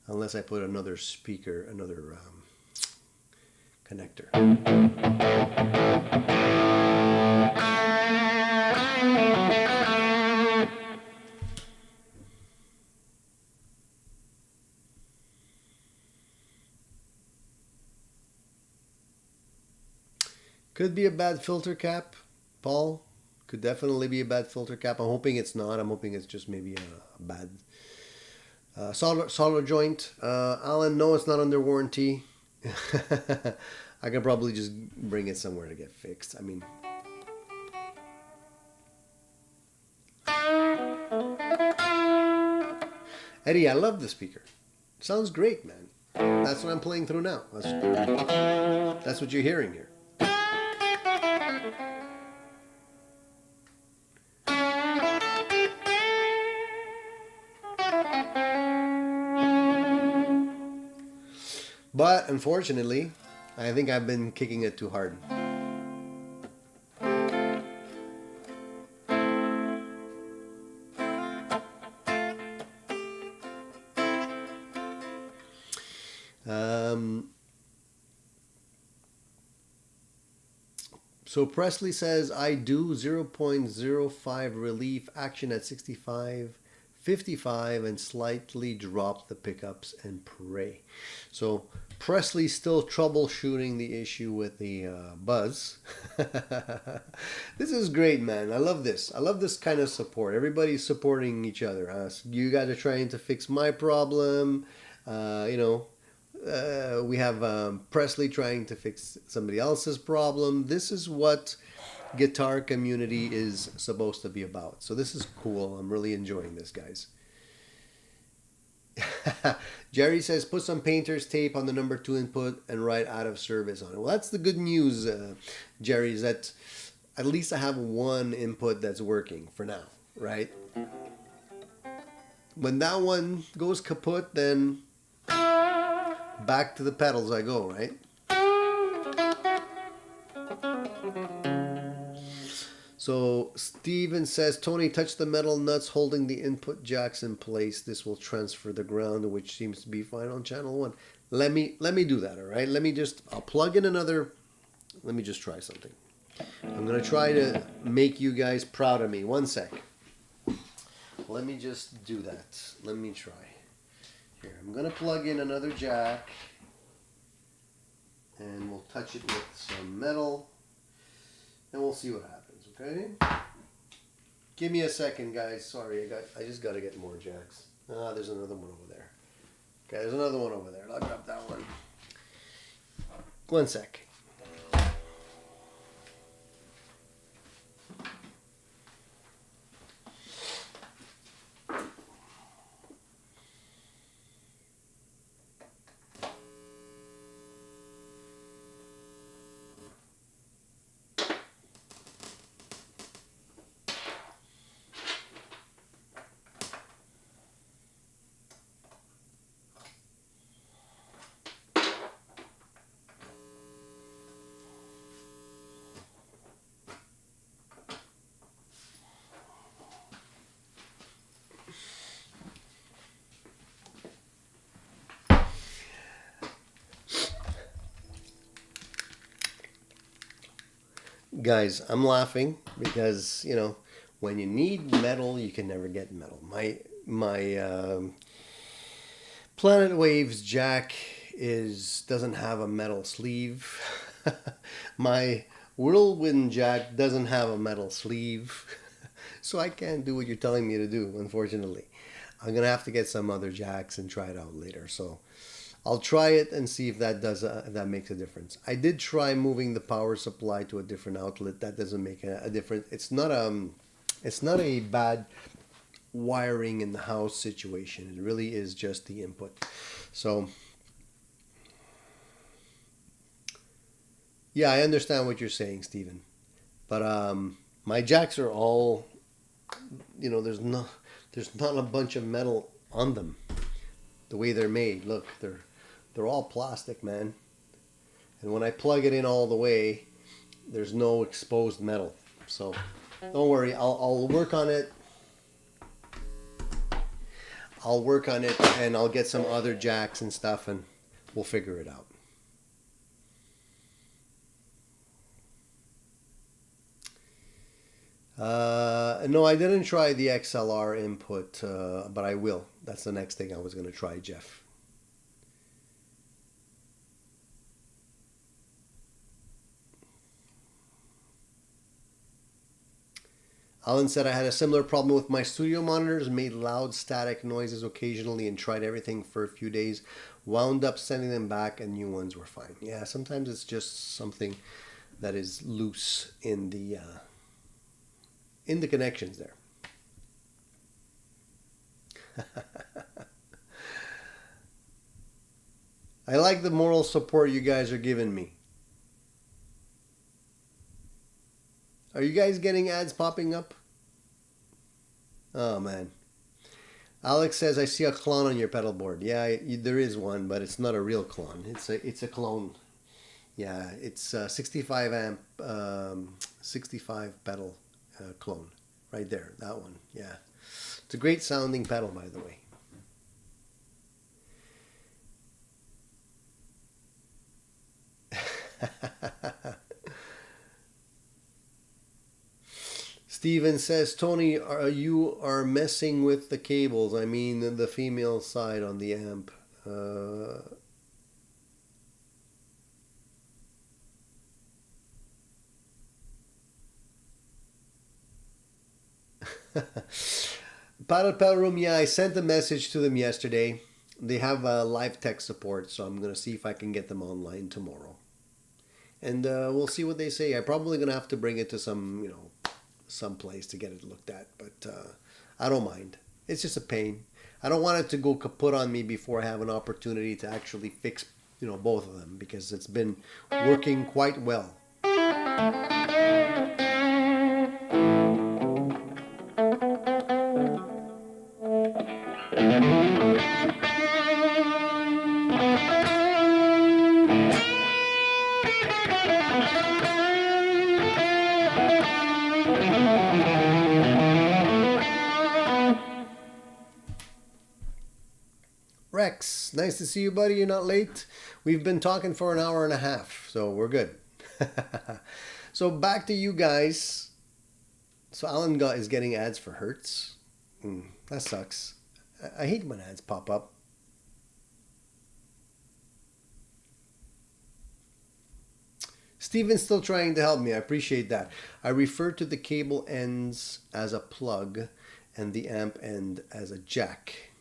Unless I put another speaker, another connector. Could be a bad filter cap, Paul. Could definitely be a bad filter cap. I'm hoping it's not. I'm hoping it's just maybe a bad solder joint. Alan, no, it's not under warranty. I can probably just bring it somewhere to get fixed. I mean, Eddie, I love the speaker. Sounds great, man. That's what I'm playing through now. That's what you're hearing here. But unfortunately, I think I've been kicking it too hard. So Presley says, I do 0.05 relief action at 65, 55, and slightly drop the pickups and pray. So Presley's still troubleshooting the issue with the buzz. This is great, man. I love this. I love this kind of support. Everybody's supporting each other. You guys are trying to fix my problem. We have Presley trying to fix somebody else's problem. This is what guitar community is supposed to be about. So this is cool. I'm really enjoying this, guys. Jerry says, put some painter's tape on the number 2 input and write out of service on it. Well, that's the good news, Jerry, is that at least I have one input that's working for now, right? When that one goes kaput, then back to the pedals I go, So Steven says, Tony, touch the metal nuts holding the input jacks in place. This will transfer the ground, which seems to be fine on channel 1. Let me do that, all right? I'll plug in another. Let me just try something. I'm going to try to make you guys proud of me. One sec. Let me just do that. Let me try. Here, I'm going to plug in another jack. And we'll touch it with some metal. And we'll see what happens, okay? Give me a second, guys. Sorry, I just got to get more jacks. Ah, there's another one over there. Okay, there's another one over there. I'll grab that one. One sec. Guys, I'm laughing because, you know, when you need metal, you can never get metal. My Planet Waves jack doesn't have a metal sleeve. My Whirlwind jack doesn't have a metal sleeve. So I can't do what you're telling me to do, unfortunately. I'm going to have to get some other jacks and try it out later. So I'll try it and see if that if that makes a difference. I did try moving the power supply to a different outlet. That doesn't make a difference. It's not a bad wiring in the house situation. It really is just the input. So yeah, I understand what you're saying, Stephen. But my jacks are all, you know, there's not a bunch of metal on them. The way they're made, look, they're all plastic, man. And when I plug it in all the way, there's no exposed metal. So don't worry, I'll work on it. I'll work on it and I'll get some other jacks and stuff and we'll figure it out. No, I didn't try the XLR input, but I will. That's the next thing I was going to try, Jeff. Alan said, I had a similar problem with my studio monitors, made loud static noises occasionally and tried everything for a few days. Wound up sending them back and new ones were fine. Yeah, sometimes it's just something that is loose in the connections there. I like the moral support you guys are giving me. Are you guys getting ads popping up? Oh, man. Alex says, I see a clone on your pedal board. Yeah, there is one, but it's not a real clone. It's a clone. Yeah, it's a 65 amp, 65 pedal clone. Right there, that one. Yeah. It's a great sounding pedal, by the way. Steven says, Tony, you are messing with the cables. I mean, the female side on the amp. Pedal Room, yeah, I sent a message to them yesterday. They have live tech support, so I'm going to see if I can get them online tomorrow. And we'll see what they say. I'm probably going to have to bring it to some place to get it looked at, but I don't mind. It's just a pain. I don't want it to go kaput on me before I have an opportunity to actually fix, both of them, because it's been working quite well. Rex, nice to see you, buddy. You're not late. We've been talking for an hour and a half, so we're good. So back to you guys. So Alan is getting ads for Hertz. That sucks. I hate when ads pop up. Steven's still trying to help me. I appreciate that. I refer to the cable ends as a plug and the amp end as a jack.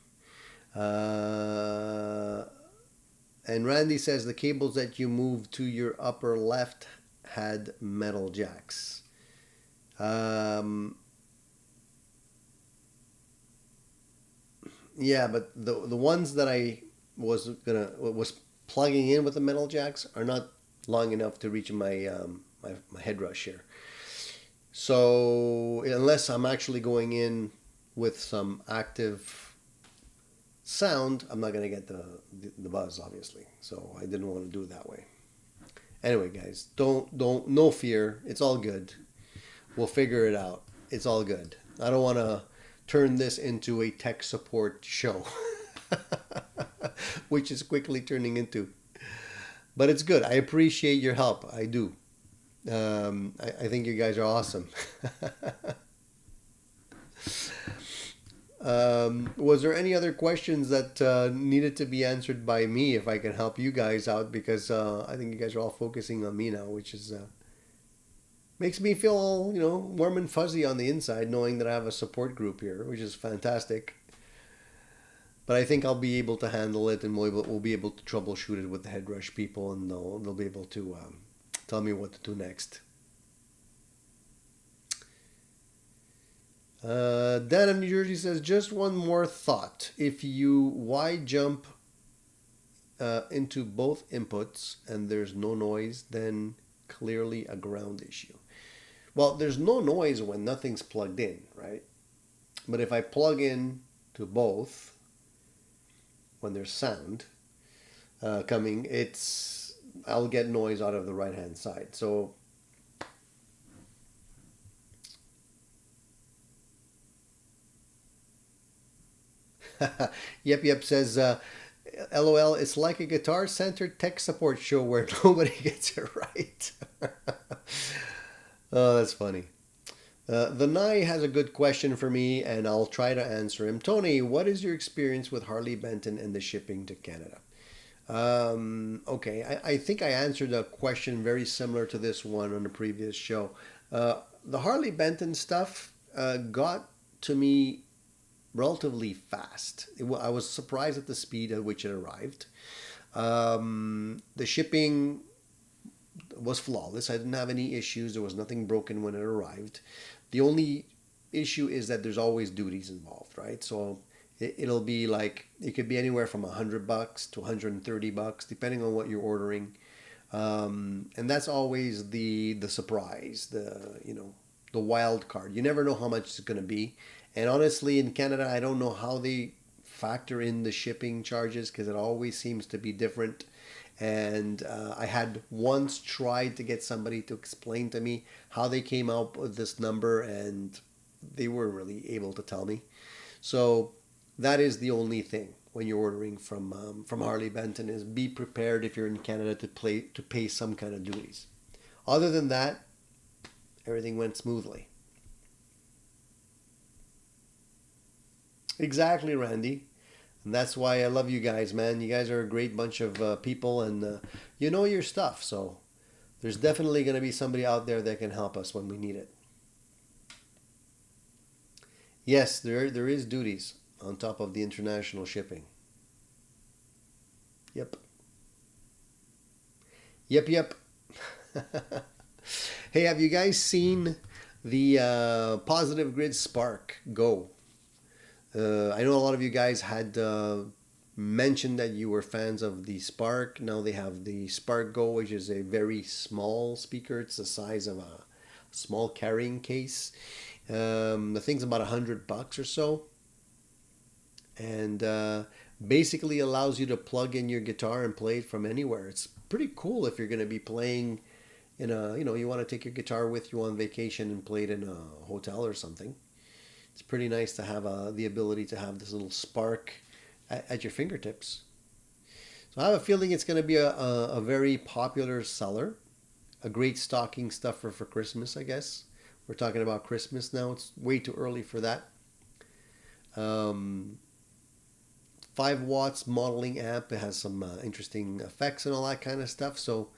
And Randy says the cables that you moved to your upper left had metal jacks. Yeah, but the ones that I was plugging in with the metal jacks are not long enough to reach my my head rush here. So unless I'm actually going in with some active sound, I'm not going to get the buzz, obviously. So I didn't want to do it that way. Anyway, guys, no fear. It's all good. We'll figure it out. It's all good. I don't want to turn this into a tech support show, which is quickly turning into. But it's good. I appreciate your help. I do. I think you guys are awesome. Was there any other questions that needed to be answered by me if I can help you guys out? Because I think you guys are all focusing on me now, which is makes me feel, warm and fuzzy on the inside knowing that I have a support group here, which is fantastic. But I think I'll be able to handle it, and we'll be able to troubleshoot it with the head rush people, and they'll be able to tell me what to do next. Dan of New Jersey says, just one more thought. If you Y jump into both inputs and there's no noise, then clearly a ground issue. Well, there's no noise when nothing's plugged in, right? But if I plug in to both, when there's sound coming, I'll get noise out of the right hand side. So Yep says LOL, it's like a guitar centered tech support show where nobody gets it right. Oh, that's funny. The Nye has a good question for me, and I'll try to answer him. Tony, what is your experience with Harley Benton and the shipping to Canada? Okay, I think I answered a question very similar to this one on the previous show. The Harley Benton stuff got to me relatively fast. I was surprised at the speed at which it arrived. The shipping was flawless. I didn't have any issues. There was nothing broken when it arrived. The only issue is that there's always duties involved, right? So it'll be like, it could be anywhere from $100 to $130, depending on what you're ordering. And that's always the surprise, the wild card. You never know how much it's going to be. And honestly, in Canada, I don't know how they factor in the shipping charges, because it always seems to be different. And I had once tried to get somebody to explain to me how they came up with this number, and they weren't really able to tell me. So that is the only thing when you're ordering from Harley Benton, is be prepared if you're in Canada to pay some kind of duties. Other than that, everything went smoothly. Exactly, Randy. And that's why I love you guys, man. You guys are a great bunch of people, and you know your stuff. So there's definitely going to be somebody out there that can help us when we need it. Yes, there is duties on top of the international shipping. Yep. Hey, have you guys seen the Positive Grid Spark Go? I know a lot of you guys had mentioned that you were fans of the Spark. Now they have the Spark Go, which is a very small speaker. It's the size of a small carrying case. The thing's about $100 or so, and basically allows you to plug in your guitar and play it from anywhere. It's pretty cool if you're going to be playing in you want to take your guitar with you on vacation and play it in a hotel or something. It's pretty nice to have the ability to have this little Spark at your fingertips. So I have a feeling it's going to be a very popular seller, a great stocking stuffer for Christmas, I guess. We're talking about Christmas now. It's way too early for that. 5 watts modeling amp. It has some interesting effects and all that kind of stuff. So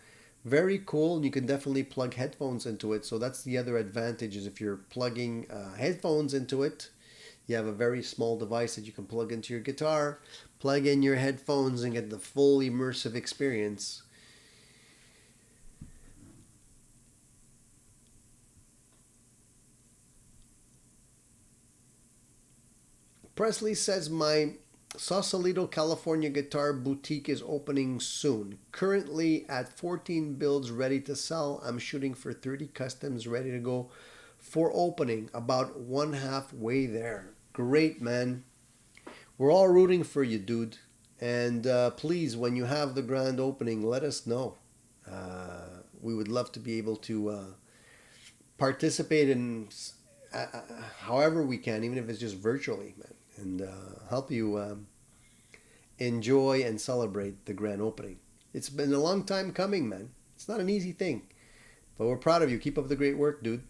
very cool. And you can definitely plug headphones into it. So that's the other advantage, is if you're plugging headphones into it, you have a very small device that you can plug into your guitar, plug in your headphones, and get the full immersive experience. Presley says, my Sausalito, California guitar boutique is opening soon. Currently at 14 builds ready to sell. I'm shooting for 30 customs ready to go for opening. About one halfway there. Great, man. We're all rooting for you, dude. And please, when you have the grand opening, let us know. We would love to be able to participate in however we can, even if it's just virtually, man. And help you enjoy and celebrate the grand opening. It's been a long time coming, man. It's not an easy thing. But we're proud of you. Keep up the great work, dude.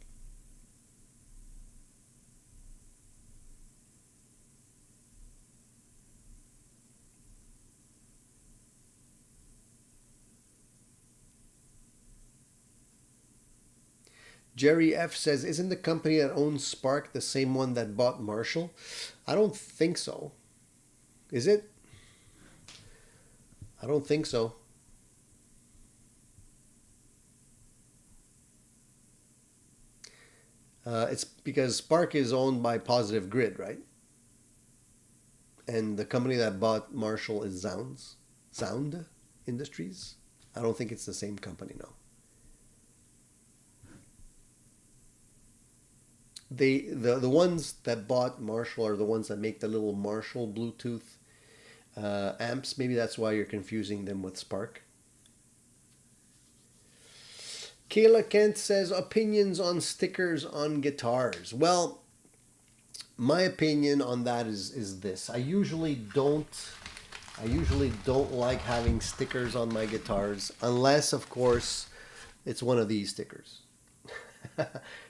Jerry F says, isn't the company that owns Spark the same one that bought Marshall? I don't think so. Is it? I don't think so. It's because Spark is owned by Positive Grid, right? And the company that bought Marshall is Sound Industries. I don't think it's the same company, no. The ones that bought Marshall are the ones that make the little Marshall Bluetooth amps. Maybe that's why you're confusing them with Spark. Kayla Kent says, opinions on stickers on guitars. Well, my opinion on that is this. I usually don't like having stickers on my guitars, unless, of course, it's one of these stickers.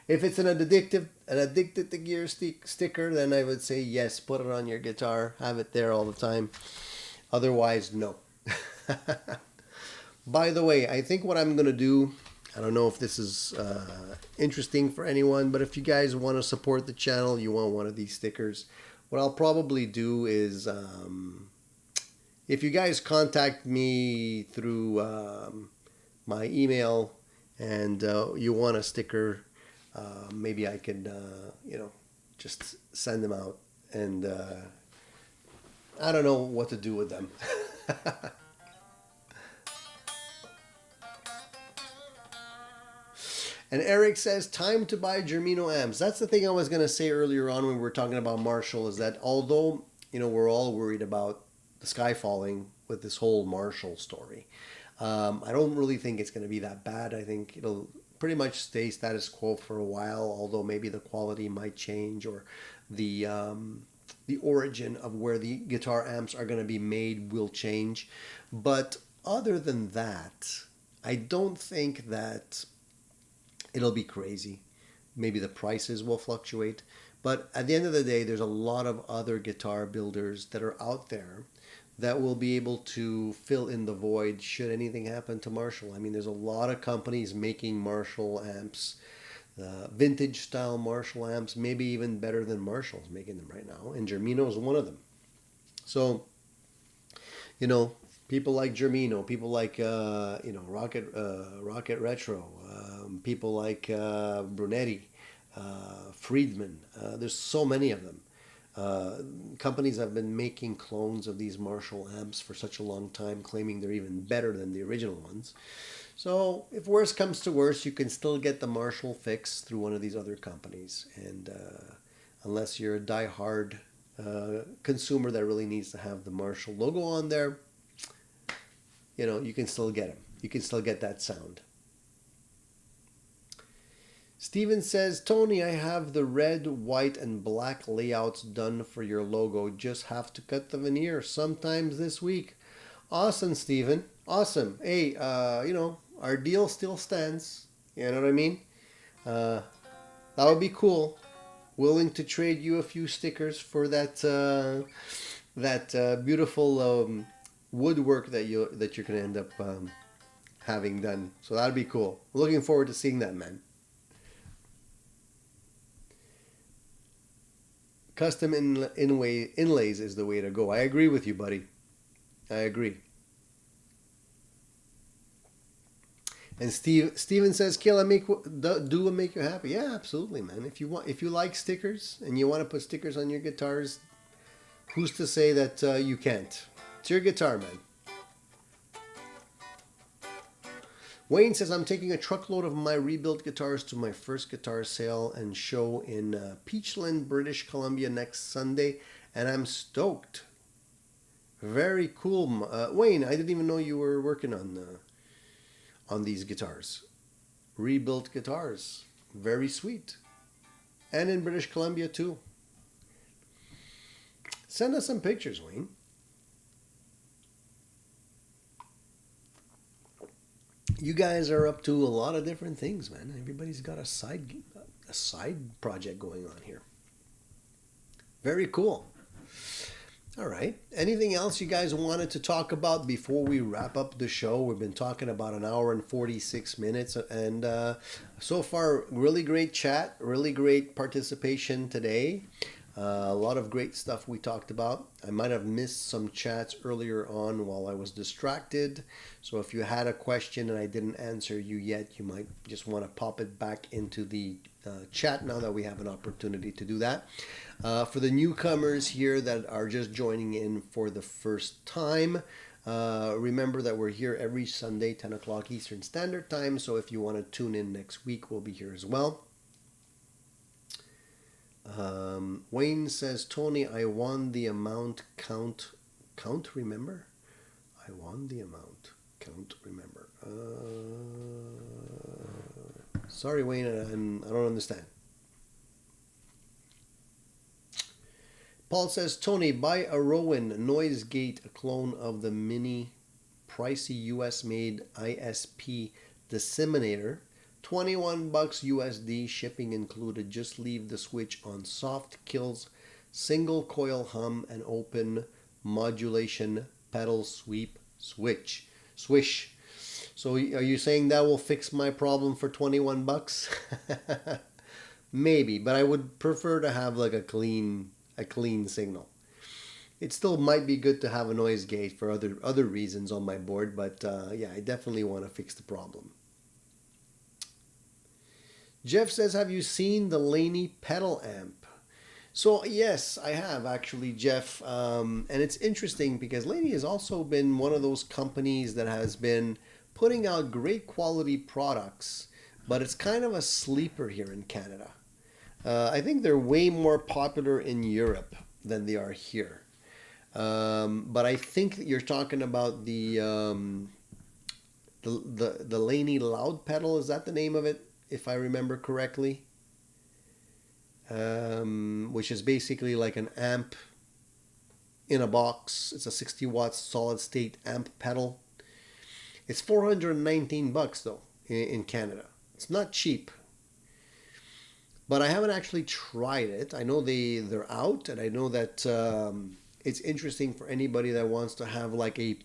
If it's an addicted to gear sticker, then I would say yes, put it on your guitar, have it there all the time. Otherwise, no. By the way, I think what I'm gonna do, I don't know if this is interesting for anyone, but if you guys want to support the channel, you want one of these stickers, what I'll probably do is, if you guys contact me through my email and you want a sticker, maybe I could, just send them out, and I don't know what to do with them. And Eric says, time to buy Germino amps. That's the thing I was going to say earlier on when we were talking about Marshall, is that although, we're all worried about the sky falling with this whole Marshall story, I don't really think it's going to be that bad. I think it'll pretty much stay status quo for a while, although maybe the quality might change, or the origin of where the guitar amps are going to be made will change. But other than that, I don't think that it'll be crazy. Maybe the prices will fluctuate, but at the end of the day, there's a lot of other guitar builders that are out there that will be able to fill in the void should anything happen to Marshall. I mean, there's a lot of companies making Marshall amps, vintage style Marshall amps, maybe even better than Marshall's making them right now, and Germino is one of them. So, people like Germino, people like Rocket Retro, people like Brunetti, Friedman. There's so many of them. Companies have been making clones of these Marshall amps for such a long time, claiming they're even better than the original ones. So if worse comes to worse, you can still get the Marshall fix through one of these other companies. And unless you're a die-hard consumer that really needs to have the Marshall logo on there, you can still get them. You can still get that sound. Steven says, Tony, I have the red, white, and black layouts done for your logo. Just have to cut the veneer sometimes this week. Awesome, Steven. Awesome. Hey, our deal still stands. You know what I mean? Uh, that would be cool. Willing to trade you a few stickers for that beautiful woodwork that you're gonna end up having done. So that'd be cool. Looking forward to seeing that, man. Custom inlays is the way to go. I agree with you, buddy. I agree. And Steven says, "Kill and make do and make you happy." Yeah, absolutely, man. If you like stickers and you want to put stickers on your guitars, who's to say that you can't? It's your guitar, man. Wayne says, I'm taking a truckload of my rebuilt guitars to my first guitar sale and show in Peachland, British Columbia next Sunday, and I'm stoked. Very cool. Wayne, I didn't even know you were working on these guitars. Rebuilt guitars. Very sweet. And in British Columbia too. Send us some pictures, Wayne. You guys are up to a lot of different things, man. Everybody's got a side project going on here. Very cool. All right. Anything else you guys wanted to talk about before we wrap up the show? We've been talking about an hour and 46 minutes, and so far, really great chat, really great participation today. A lot of great stuff we talked about. I might have missed some chats earlier on while I was distracted. So if you had a question and I didn't answer you yet, you might just want to pop it back into the chat now that we have an opportunity to do that. For the newcomers here that are just joining in for the first time, remember that we're here every Sunday, 10 o'clock Eastern Standard Time. So if you want to tune in next week, we'll be here as well. Wayne says, Tony, I won the amount count, remember? I won the amount count, remember. Sorry, Wayne, I don't understand. Paul says, Tony, buy a Rowan noise gate, a clone of the mini pricey US made ISP disseminator. $21 USD, shipping included. Just leave the switch on soft, kills single coil hum and open modulation pedal sweep switch. Swish. So are you saying that will fix my problem for $21? Maybe, but I would prefer to have like a clean signal. It still might be good to have a noise gate for other reasons on my board, but yeah, I definitely want to fix the problem. Jeff says, have you seen the Laney pedal amp? So yes, I have actually, Jeff. And it's interesting because Laney has also been one of those companies that has been putting out great quality products, but it's kind of a sleeper here in Canada. I think they're way more popular in Europe than they are here. But I think that you're talking about the Laney loud pedal. Is that the name of it? If I remember correctly, which is basically like an amp in a box. It's a 60 watts solid state amp pedal. It's $419 though in Canada. It's not cheap, but I haven't actually tried it. I know they're out, and I know that it's interesting for anybody that wants to have like a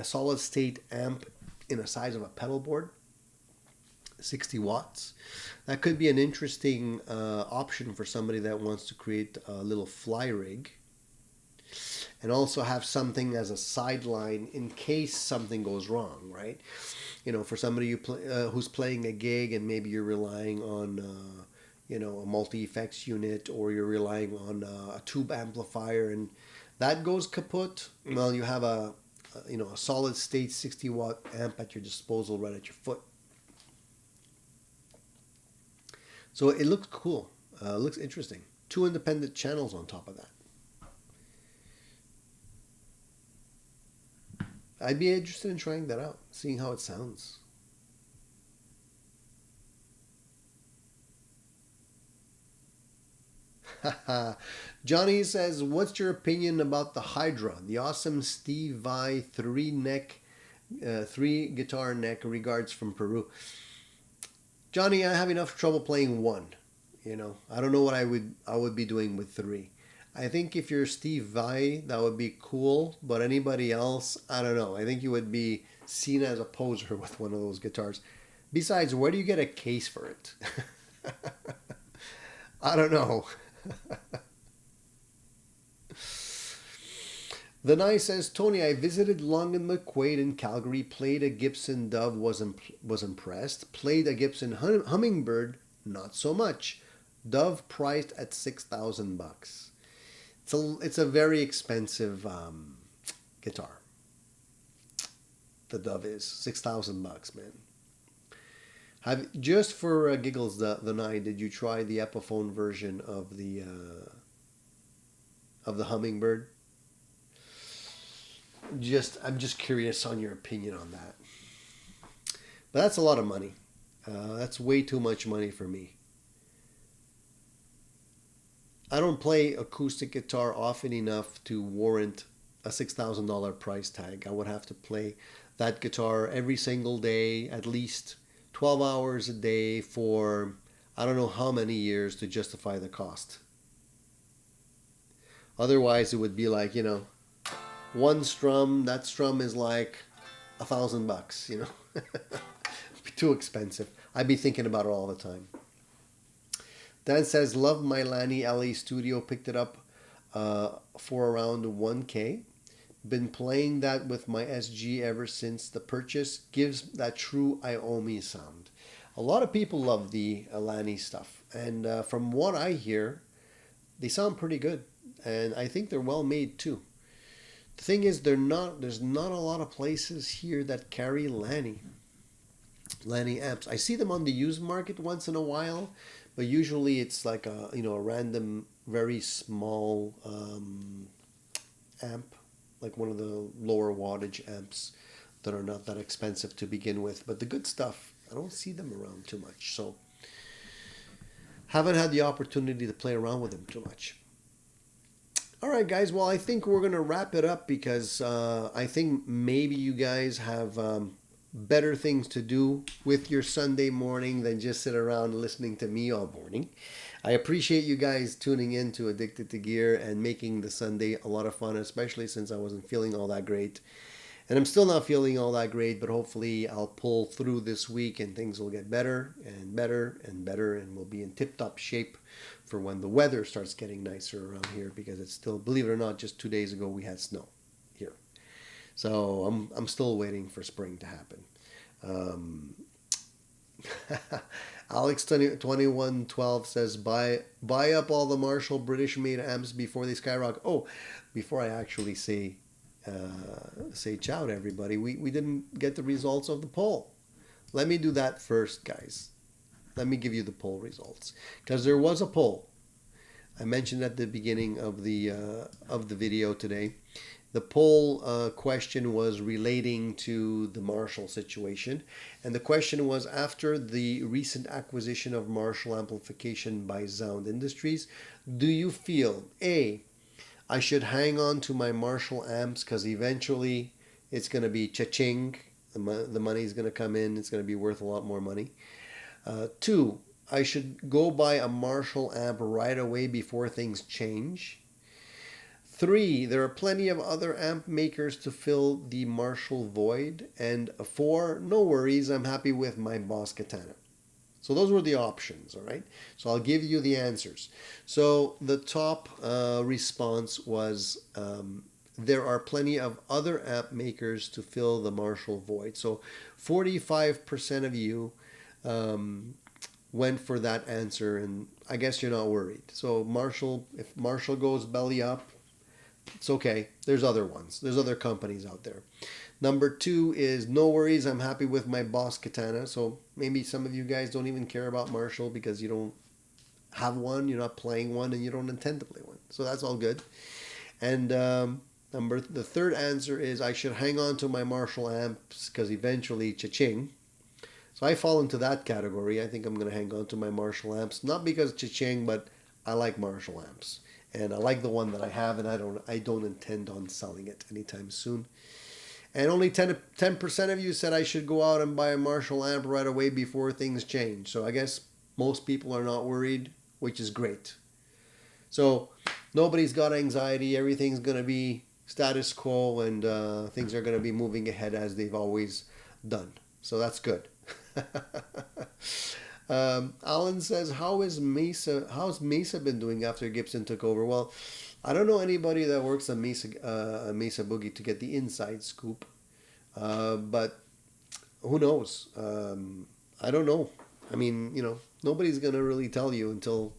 solid state amp in the size of a pedal board. 60 watts. That could be an interesting option for somebody that wants to create a little fly rig and also have something as a sideline in case something goes wrong, right? You know, for somebody who's playing a gig and maybe you're relying on a multi-effects unit, or you're relying on a tube amplifier and that goes kaput. Well, you have a solid state 60 watt amp at your disposal right at your foot. So it looks cool. Looks interesting. 2 independent channels on top of that. I'd be interested in trying that out, seeing how it sounds. Johnny says, what's your opinion about the Hydra, the awesome Steve Vai three guitar neck? Regards from Peru. Johnny, I have enough trouble playing one. I don't know what I would be doing with three. I think if you're Steve Vai, that would be cool, but anybody else, I don't know. I think you would be seen as a poser with one of those guitars. Besides, where do you get a case for it? I don't know. The Nice says, Tony, I visited Long and McQuaid in Calgary, played a Gibson Dove, was impressed, played a Gibson Hummingbird, not so much. Dove priced at $6,000. It's a very expensive guitar. The Dove is $6,000, man. Just for giggles, the night, did you try the Epiphone version of the Hummingbird? I'm just curious on your opinion on that. But that's a lot of money. That's way too much money for me. I don't play acoustic guitar often enough to warrant a $6,000 price tag. I would have to play that guitar every single day, at least 12 hours a day for I don't know how many years to justify the cost. Otherwise, it would be like, one strum, that strum is like $1,000, Too expensive. I'd be thinking about it all the time. Dan says, love my Lanny LA Studio, picked it up for around $1K. Been playing that with my SG ever since the purchase. Gives that true Iommi sound. A lot of people love the Lanny stuff. And from what I hear, they sound pretty good. And I think they're well made too. The thing is, there's not a lot of places here that carry Lanny amps. I see them on the used market once in a while, but usually it's like a random, very small amp, like one of the lower wattage amps that are not that expensive to begin with. But the good stuff, I don't see them around too much. So haven't had the opportunity to play around with them too much. All right, guys. Well, I think we're going to wrap it up because I think maybe you guys have better things to do with your Sunday morning than just sit around listening to me all morning. I appreciate you guys tuning in to Addicted to Gear and making the Sunday a lot of fun, especially since I wasn't feeling all that great. And I'm still not feeling all that great, but hopefully I'll pull through this week and things will get better and better and better, and we'll be in tip-top shape for when the weather starts getting nicer around here, because it's still, believe it or not, just 2 days ago we had snow here. So I'm still waiting for spring to happen. Alex 2112 says, buy up all the Marshall British made amps before they skyrocket. Oh, before I actually say ciao to everybody, we didn't get the results of the poll. Let me do that first, guys. Let me give you the poll results, because there was a poll. I mentioned at the beginning of the video today. The poll question was relating to the Marshall situation, and the question was, after the recent acquisition of Marshall amplification by Sound Industries, do you feel A, I should hang on to my Marshall amps because eventually it's going to be cha-ching, the money's going to come in, it's going to be worth a lot more money. 2, I should go buy a Marshall amp right away before things change. 3, there are plenty of other amp makers to fill the Marshall void. And 4, no worries, I'm happy with my Boss Katana. So those were the options, all right? So I'll give you the answers. So the top response was, there are plenty of other amp makers to fill the Marshall void. So 45% of you went for that answer, and I guess you're not worried. So Marshall, if Marshall goes belly up, it's okay. There's other ones. There's other companies out there. Number 2 is, no worries, I'm happy with my Boss Katana. So maybe some of you guys don't even care about Marshall because you don't have one, you're not playing one, and you don't intend to play one. So that's all good. And the third answer is, I should hang on to my Marshall amps because eventually cha-ching. So I fall into that category. I think I'm going to hang on to my Marshall amps, not because cha-ching, but I like Marshall amps, and I like the one that I have, and I don't intend on selling it anytime soon. And only 10% of you said I should go out and buy a Marshall amp right away before things change. So I guess most people are not worried, which is great. So nobody's got anxiety. Everything's going to be status quo, and things are going to be moving ahead as they've always done. So that's good. Alan says, how's Mesa been doing after Gibson took over? Well, I don't know anybody that works at Mesa Boogie to get the inside scoop, but who knows? I don't know. I mean, nobody's gonna really tell you until.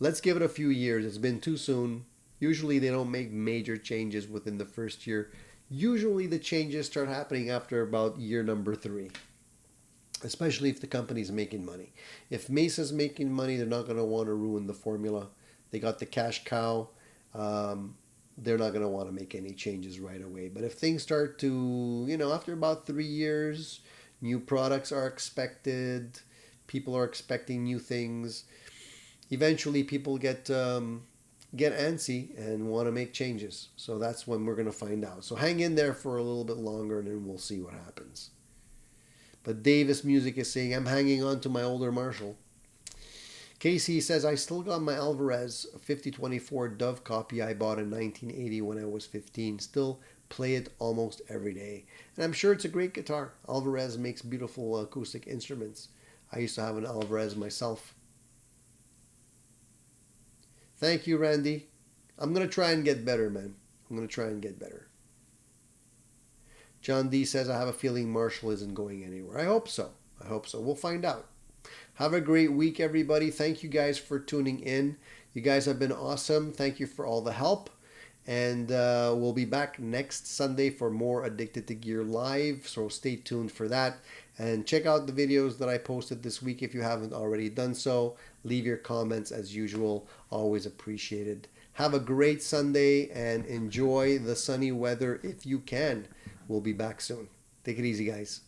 Let's give it a few years. It's been too soon. Usually they don't make major changes within the first year. Usually the changes start happening after about year number 3. Especially if the company's making money. If Mesa's making money, they're not going to want to ruin the formula. They got the cash cow. They're not going to want to make any changes right away. But if things start to, after about 3 years, new products are expected. People are expecting new things. Eventually, people get antsy and want to make changes. So that's when we're going to find out. So hang in there for a little bit longer, and then we'll see what happens. But Davis Music is saying, I'm hanging on to my older Marshall. Casey says, I still got my Alvarez 5024 Dove copy I bought in 1980 when I was 15. Still play it almost every day. And I'm sure it's a great guitar. Alvarez makes beautiful acoustic instruments. I used to have an Alvarez myself. Thank you, Randy. I'm going to try and get better, man. I'm going to try and get better. John D says, I have a feeling Marshall isn't going anywhere. I hope so. We'll find out. Have a great week, everybody. Thank you guys for tuning in. You guys have been awesome. Thank you for all the help. And we'll be back next Sunday for more Addicted to Gear Live. So stay tuned for that. And check out the videos that I posted this week if you haven't already done so. Leave your comments as usual. Always appreciated. Have a great Sunday and enjoy the sunny weather if you can. We'll be back soon. Take it easy, guys.